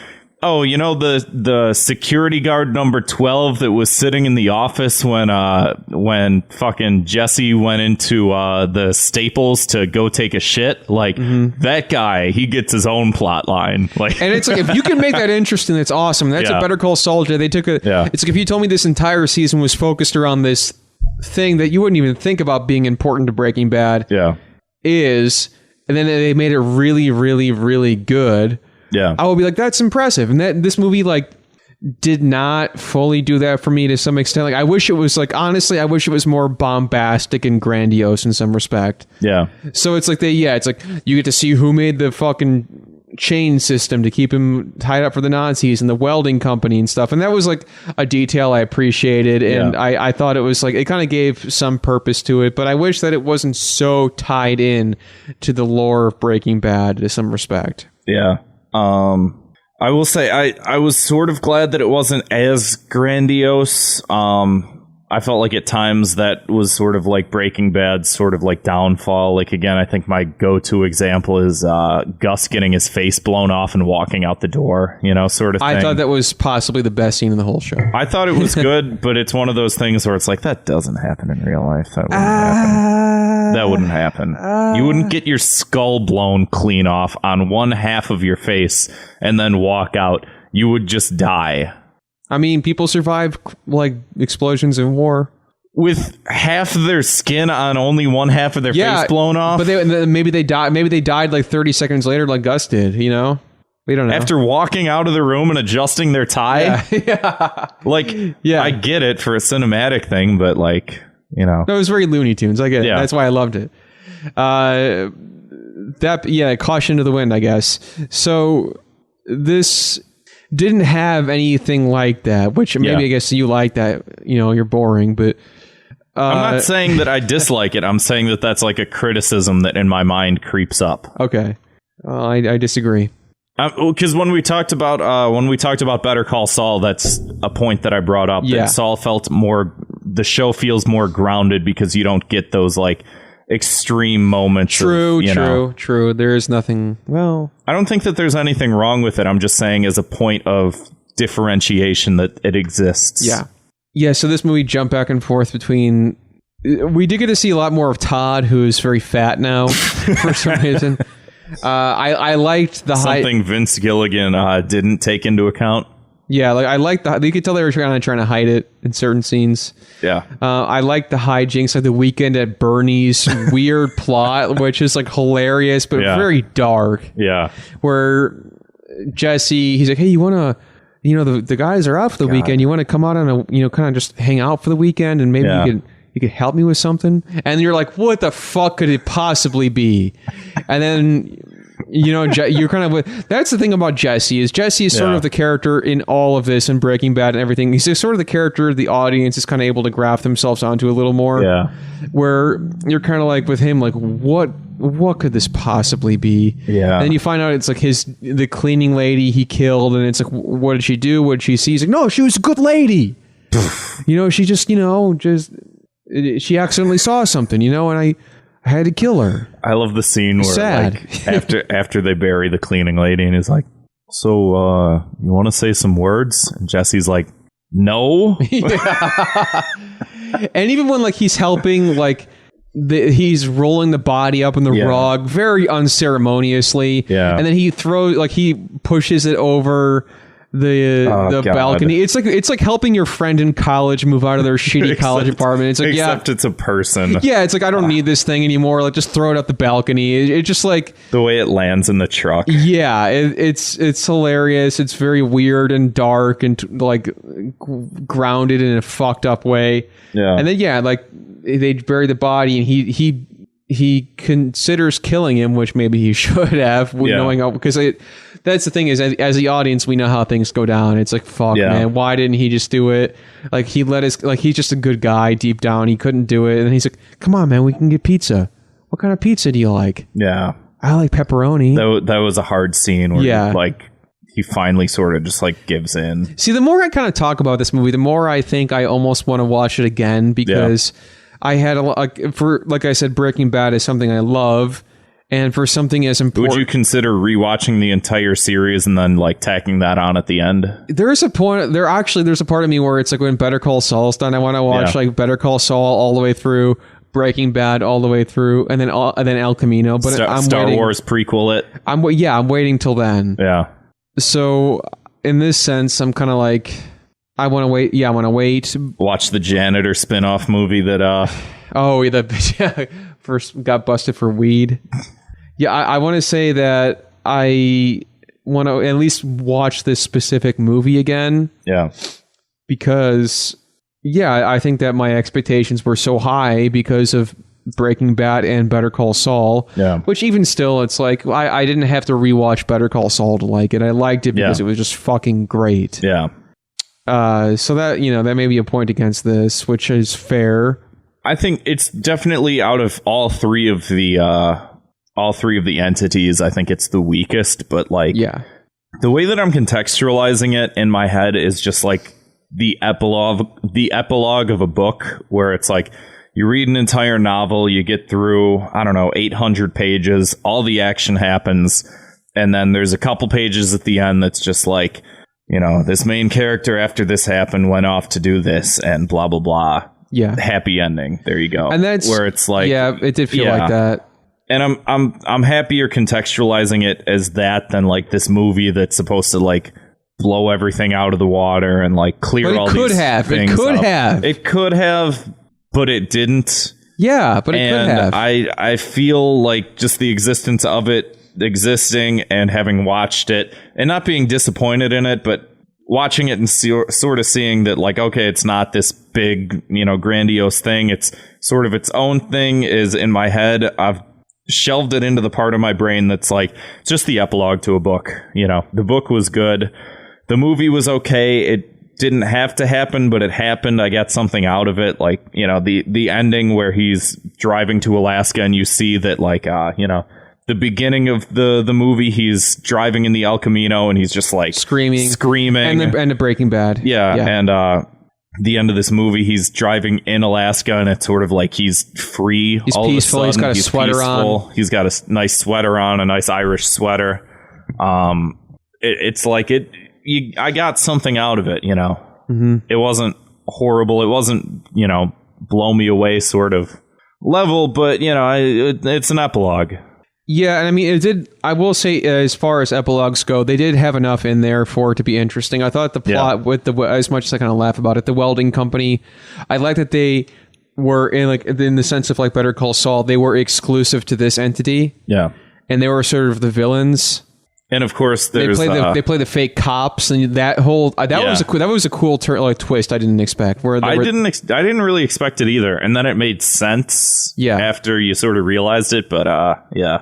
oh, you know, the security guard number 12 that was sitting in the office when fucking Jesse went into the Staples to go take a shit, like that guy, he gets his own plot line. Like, and it's like, if you can make that interesting, that's awesome. That's a Better Call Saul. They took a. Yeah. It's like if you told me this entire season was focused around this thing that you wouldn't even think about being important to Breaking Bad. Yeah. And then they made it really, really, really good. Yeah, I will be like, that's impressive. And that this movie like did not fully do that for me to some extent. Like, I wish it was like, honestly, I wish it was more bombastic and grandiose in some respect. Yeah. So it's like it's like you get to see who made the fucking chain system to keep him tied up for the Nazis and the welding company and stuff. And that was like a detail I appreciated. And I thought it was like, it kind of gave some purpose to it, but I wish that it wasn't so tied in to the lore of Breaking Bad to some respect. Yeah. I will say I was sort of glad that it wasn't as grandiose. I felt like at times that was sort of like Breaking Bad's sort of like downfall. Like, again, I think my go-to example is Gus getting his face blown off and walking out the door, you know, sort of thing. I thought that was possibly the best scene in the whole show. I thought it was good, but it's one of those things where it's like, that doesn't happen in real life. That wouldn't happen. That wouldn't happen. You wouldn't get your skull blown clean off on one half of your face and then walk out. You would just die. I mean, people survive like explosions in war with half their skin on only one half of their face blown off. But maybe they died. Maybe they died like 30 seconds later, like Gus did. You know, we don't know. After walking out of the room and adjusting their tie. Yeah. I get it for a cinematic thing, but like, you know, no, it was very Looney Tunes. I get it. That's why I loved it. Caution to the wind, I guess. So this didn't have anything like that, which maybe I guess you like that, you know, you're boring, but I'm not saying that I dislike it. I'm saying that that's like a criticism that in my mind creeps up. Okay. I disagree. Because when we talked about Better Call Saul, that's a point that I brought up. That Saul felt more, the show feels more grounded because you don't get those like extreme moments. True. There is nothing. Well, I don't think that there's anything wrong with it. I'm just saying as a point of differentiation that it exists. Yeah. So this movie jumped back and forth between. We did get to see a lot more of Todd, who's very fat now for some reason. I liked the something Vince Gilligan didn't take into account. Yeah, like I like you could tell they were trying to hide it in certain scenes. Yeah, I like the hijinks, like the Weekend at Bernie's weird plot, which is like hilarious but very dark. Yeah, where Jesse, he's like, hey, you want to, you know, the guys are out for the weekend. You want to come out on a, you know, kind of just hang out for the weekend, and maybe you could help me with something. And you're like, what the fuck could it possibly be? And then, you know, you're kind of with, that's the thing about Jesse is sort of the character in all of this and Breaking Bad and everything. He's just sort of the character the audience is kind of able to graft themselves onto a little more. Yeah. Where you're kind of like with him, like, what could this possibly be? Yeah. And then you find out it's like the cleaning lady he killed, and it's like, what did she do? What did she see? He's like, no, she was a good lady. You know, she just, she accidentally saw something, you know, and I had to kill her. I love the scene where like, after they bury the cleaning lady, and he's like, so you want to say some words? And Jesse's like, no. And even when like he's helping, like he's rolling the body up in the rug very unceremoniously, and then he pushes it over the balcony. It's like helping your friend in college move out of their shitty college apartment. It's like, except it's a person. Yeah, it's like, I don't need this thing anymore. Like, just throw it out the balcony. It's just like the way it lands in the truck. Yeah, it's hilarious. It's very weird and dark and like grounded in a fucked up way. Yeah, and then like they bury the body, and he considers killing him, which maybe he should have, knowing how, because that's the thing is, as the audience, we know how things go down. It's like, fuck, man, why didn't he just do it? Like, he let us, like, he's just a good guy deep down. He couldn't do it. And he's like, come on, man, we can get pizza. What kind of pizza do you like? Yeah. I like pepperoni. That was a hard scene where he finally sort of just like gives in. See, the more I kind of talk about this movie, the more I think I almost want to watch it again, because I had like I said, Breaking Bad is something I love. And for something as important... Would you consider rewatching the entire series and then like tacking that on at the end? There's a point... There's a part of me where it's like when Better Call Saul's done, I want to watch like Better Call Saul all the way through, Breaking Bad all the way through, and then El Camino. But Star Wars prequel it. I'm waiting till then. Yeah. So in this sense, I'm kind of like, I want to wait. Yeah, I want to wait. Watch the janitor spinoff movie that... first got busted for weed. Yeah, I want to say that I want to at least watch this specific movie again. Yeah. Because, I think that my expectations were so high because of Breaking Bad and Better Call Saul. Yeah. Which even still, it's like, I didn't have to rewatch Better Call Saul to like it. I liked it because it was just fucking great. Yeah. So that, that may be a point against this, which is fair. I think it's definitely out of all three of the entities, I think it's the weakest, but like the way that I'm contextualizing it in my head is just like the epilogue of a book, where it's like you read an entire novel, you get through, I don't know, 800 pages, all the action happens, and then there's a couple pages at the end that's just like, this main character after this happened went off to do this and blah blah blah. Yeah. Happy ending. There you go. And that's where it's like, it did feel like that. And I'm happier contextualizing it as that than like this movie that's supposed to like blow everything out of the water and like clear all these things up. It could have, but it didn't. Yeah, but it could have. I feel like just the existence of it existing and having watched it and not being disappointed in it, but watching it and sort of seeing that like, okay, it's not this big, grandiose thing. It's sort of its own thing is in my head. I've shelved it into the part of my brain that's like, it's just the epilogue to a book. The book was good. The movie was okay. It didn't have to happen, but it happened. I got something out of it. Like, the ending where he's driving to Alaska and you see that like, the beginning of the movie, he's driving in the El Camino and he's just like screaming. And the Breaking Bad. Yeah. And the end of this movie, he's driving in Alaska and it's sort of like he's free. He's all peaceful. Of a sudden, he's got a sweater on. He's got a nice sweater on, a nice Irish sweater. It's like I got something out of it, Mm-hmm. It wasn't horrible. It wasn't, blow me away sort of level, but it's an epilogue. Yeah, and I mean, it did. I will say, as far as epilogues go, they did have enough in there for it to be interesting. I thought the plot with as much as I kind of laugh about it, the welding company, I like that they were in the sense of like Better Call Saul, they were exclusive to this entity. Yeah, and they were sort of the villains. And of course, there's they play the fake cops, and that was a cool twist I didn't expect. I didn't really expect it either, and then it made sense. Yeah. After you sort of realized it, but yeah.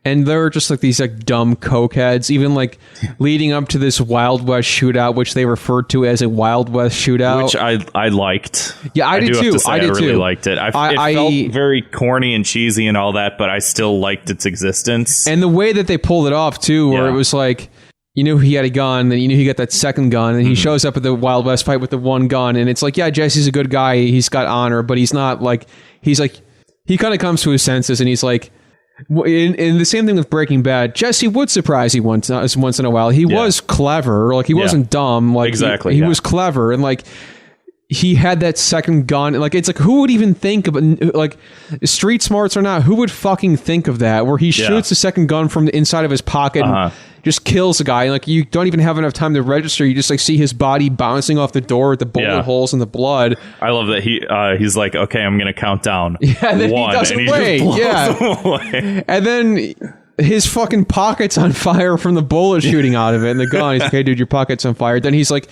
And there were just like these like dumb cokeheads, even like leading up to this Wild West shootout, which they referred to as a Wild West shootout, which I liked. Yeah, I did too. I really liked it. It felt very corny and cheesy and all that, but I still liked its existence. And the way that they pulled it off too, where it was like, he had a gun, and he got that second gun, and he shows up at the Wild West fight with the one gun, and it's like, yeah, Jesse's a good guy, he's got honor, but he's not like, he kind of comes to his senses, and he's like. In the same thing with Breaking Bad, Jesse would surprise you once in a while. He was clever, like he wasn't dumb. Like exactly, he was clever, and like he had that second gun. Like it's like, who would even think of like street smarts or not? Who would fucking think of that? Where he shoots the second gun from the inside of his pocket. And just kills a guy. Like you don't even have enough time to register. You just like see his body bouncing off the door with the bullet holes in the blood. I love that he's like, okay, I'm gonna count down. Yeah, then one, he doesn't and wait. Just blows away. And then his fucking pocket's on fire from the bullet shooting out of it, and the gun. He's like, hey, dude, your pocket's on fire. Then he's like,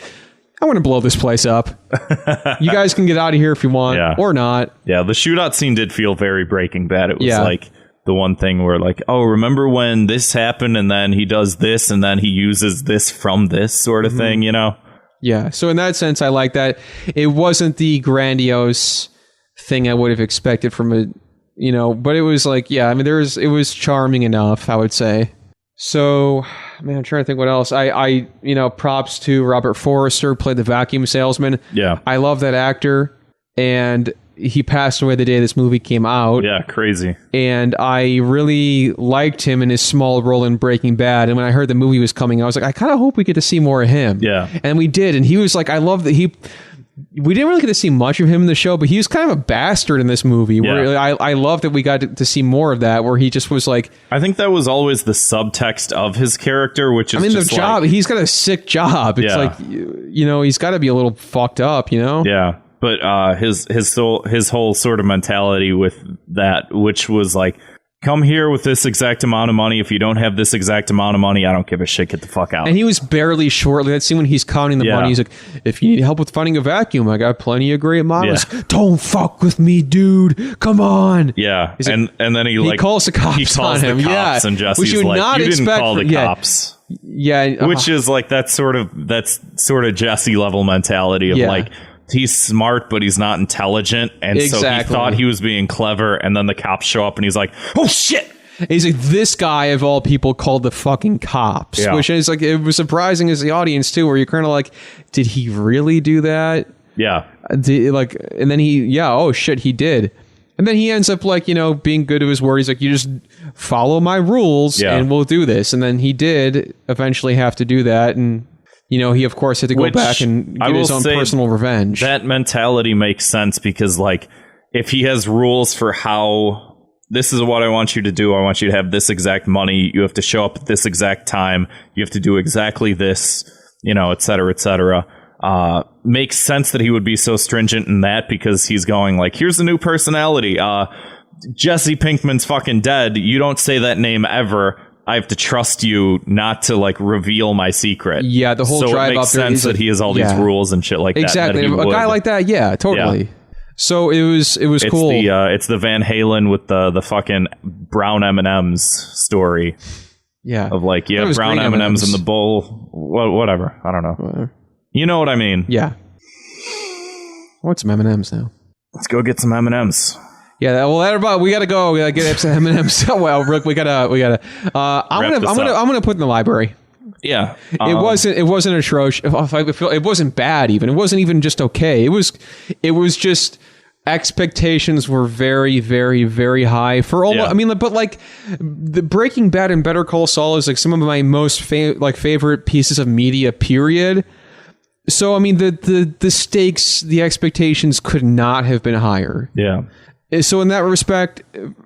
I want to blow this place up. You guys can get out of here if you want, or not. Yeah, the shootout scene did feel very Breaking Bad. It was like the one thing where like, oh, remember when this happened and then he does this and then he uses this from this sort of thing, you know? Yeah. So in that sense, I like that. It wasn't the grandiose thing I would have expected from a, but it was like, yeah, I mean, it was charming enough, I would say. So, man, I'm trying to think what else. I props to Robert Forrester, played the vacuum salesman. Yeah. I love that actor. And he passed away the day this movie came out. Yeah, crazy. And I really liked him in his small role in Breaking Bad. And when I heard the movie was coming, I was like, I kind of hope we get to see more of him. Yeah. And we did. And he was like, I love that we didn't really get to see much of him in the show, but he was kind of a bastard in this movie. Yeah. Where I love that we got to see more of that, where he just was like... I think that was always the subtext of his character, which is I mean, just the job, like, he's got a sick job. It's like, he's got to be a little fucked up, Yeah. But his whole sort of mentality with that, which was like, come here with this exact amount of money. If you don't have this exact amount of money, I don't give a shit. Get the fuck out. And he was barely short. That scene when he's counting the money, he's like, if you need help with finding a vacuum, I got plenty of great models. Yeah. Don't fuck with me, dude. Come on. Yeah. He's and then he calls the cops. He calls on him. the cops, and Jesse's like, you didn't call the cops. Yeah. Which is like that's sort of Jesse level mentality of like, he's smart, but he's not intelligent. And so he thought he was being clever. And then the cops show up and he's like, oh, shit. And he's like, this guy of all people called the fucking cops. Yeah. Which is like, it was surprising as the audience, too, where you're kind of like, did he really do that? Yeah. And then oh, shit, he did. And then he ends up like, being good to his word. He's like, you just follow my rules and we'll do this. And then he did eventually have to do that. And he, of course, had to go back and get his own personal revenge. That mentality makes sense because, like, if he has rules for how this is what I want you to do, I want you to have this exact money, you have to show up at this exact time, you have to do exactly this, et cetera, et cetera. Makes sense that he would be so stringent in that because he's going, like, here's a new personality. Jesse Pinkman's fucking dead. You don't say that name ever. I have to trust you not to like reveal my secret. Yeah, the whole drive up there. It makes sense that he has all these rules and shit like that. Exactly, a guy like that, yeah, totally. Yeah. So it was cool. It's the Van Halen with the fucking brown M&Ms story. Yeah, of like brown M&Ms in the bowl. Whatever, I don't know. Whatever. You know what I mean? Yeah. I want some M&Ms now. Let's go get some M&Ms. Yeah, well, we gotta go. We gotta get some M&Ms. Well, Rick, we gotta. I'm gonna put it in the library. Yeah, it wasn't atrocious. It wasn't bad. Even it wasn't even just okay. It was just expectations were very, very, very high for all. Yeah. I mean, but like the Breaking Bad and Better Call Saul is like some of my most favorite pieces of media. Period. So I mean, the stakes, the expectations could not have been higher. Yeah. So in that respect,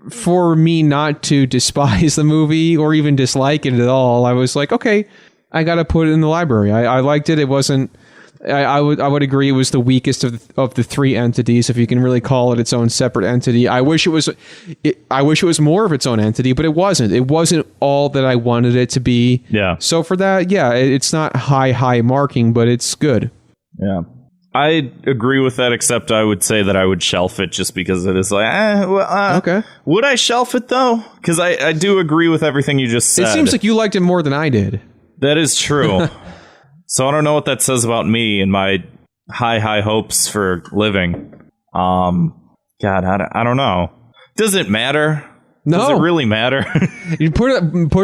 for me not to despise the movie or even dislike it at all, I was like, okay, I got to put it in the library. I liked it. It wasn't. I would agree it was the weakest of the three entities, if you can really call it its own separate entity. I wish it was more of its own entity, but it wasn't. It wasn't all that I wanted it to be. Yeah. So for that, yeah, it's not high marking, but it's good. Yeah. I agree with that, except I would say that I would shelf it just because it is like, okay. Would I shelf it, though? Because I do agree with everything you just said. It seems like you liked it more than I did. That is true. So I don't know what that says about me and my high hopes for living. God, I don't know. Does it matter? No. Does it really matter? You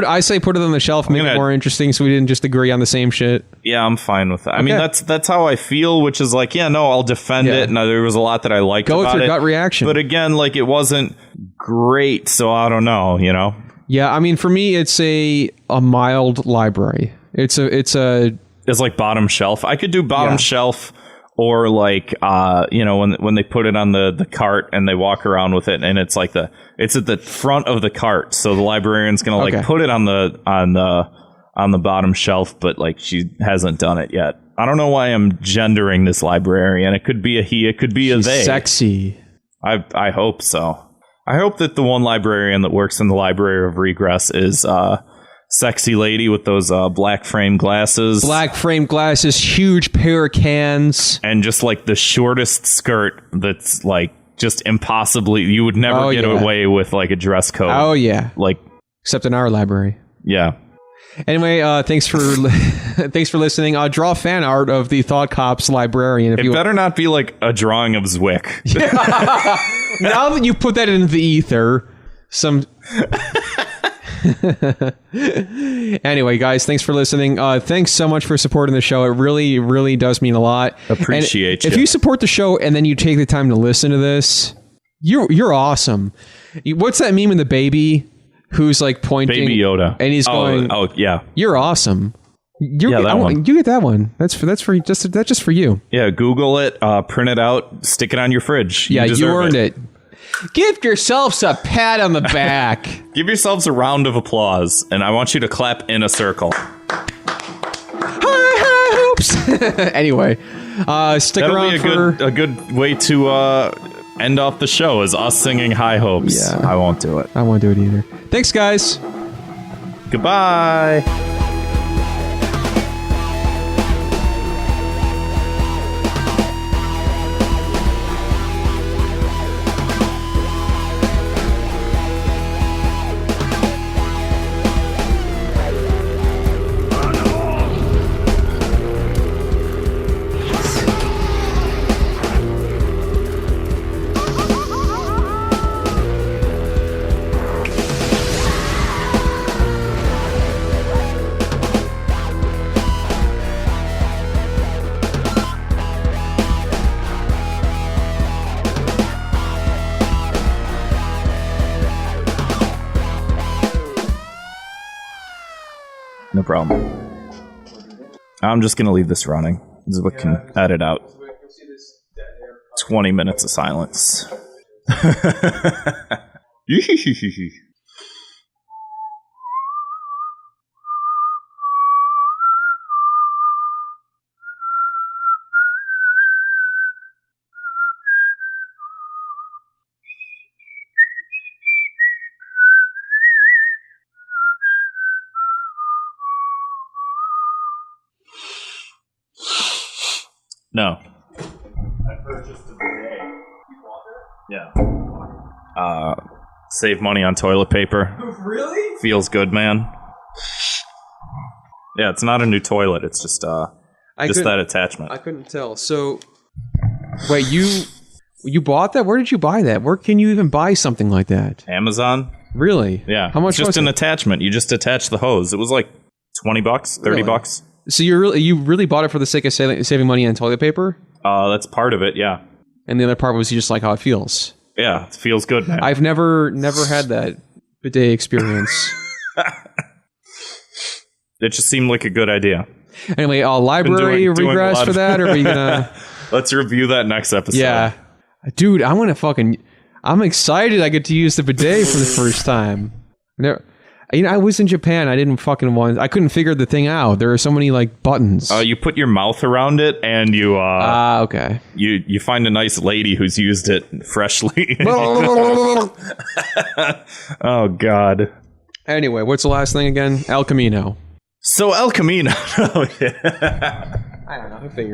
I say put it on the shelf, make it more interesting, so we didn't just agree on the same shit. Yeah, I'm fine with that. Okay. I mean, that's how I feel, which is like, I'll defend it, and there was a lot that I liked about it. Go with your gut reaction. But again, like, it wasn't great, so I don't know, Yeah, I mean, for me, it's a mild library. It's like bottom shelf. I could do bottom shelf. Or like, when they put it on the cart and they walk around with it, and it's like it's at the front of the cart, so the librarian's gonna like put it on the bottom shelf, but like she hasn't done it yet. I don't know why I'm gendering this librarian. It could be a he, it could be a they. Sexy. I hope so. I hope that the one librarian that works in the Library of Regress is sexy lady with those black frame glasses. Black frame glasses, huge pair of cans. And just like the shortest skirt that's like just impossibly. You would never get away with like a dress code. Oh yeah, like except in our library. Yeah. Anyway, thanks for listening. Draw fan art of the Thought Cops librarian. It better not be like a drawing of Zwick. Now that you put that into the ether, some. Anyway, guys, thanks for listening. Thanks so much for supporting the show. It really, really does mean a lot. Appreciate you. If you support the show and then you take the time to listen to this, you're awesome. What's that meme of the baby who's like pointing? Baby Yoda. And he's going, "Oh yeah, you're awesome." That one. You get that one. That's just for you. Yeah, Google it, print it out, stick it on your fridge. You earned it. Give yourselves a pat on the back. Give yourselves a round of applause, and I want you to clap in a circle. High hopes. Anyway, stick That'll around be a good way to end off the show is us singing High Hopes. Yeah. I won't do it. I won't do it either. Thanks, guys. Goodbye. No problem. I'm just going to leave this running. Zwick can edit out 20 minutes of silence. No. I purchased a bidet. Yeah. Save money on toilet paper. Really? Feels good, man. Yeah, it's not a new toilet. It's just that attachment. I couldn't tell. So, wait, you bought that? Where did you buy that? Where can you even buy something like that? Amazon? Really? Yeah. How much? It's just was an it? attachment. You just attach the hose. It was like $20, $30. So you really bought it for the sake of saving money on toilet paper? That's part of it, yeah. And the other part was you just like how it feels. Yeah, it feels good, man. I've never had that bidet experience. It just seemed like a good idea. Anyway, library doing regress for that, or are we gonna? Let's review that next episode. Yeah, dude, I'm excited. I get to use the bidet for the first time. I was in Japan. I couldn't figure the thing out. There are so many like buttons. You put your mouth around it, and you okay. You find a nice lady who's used it freshly. Oh God. Anyway, what's the last thing again? El Camino. So El Camino. Oh, yeah. I don't know. I figured.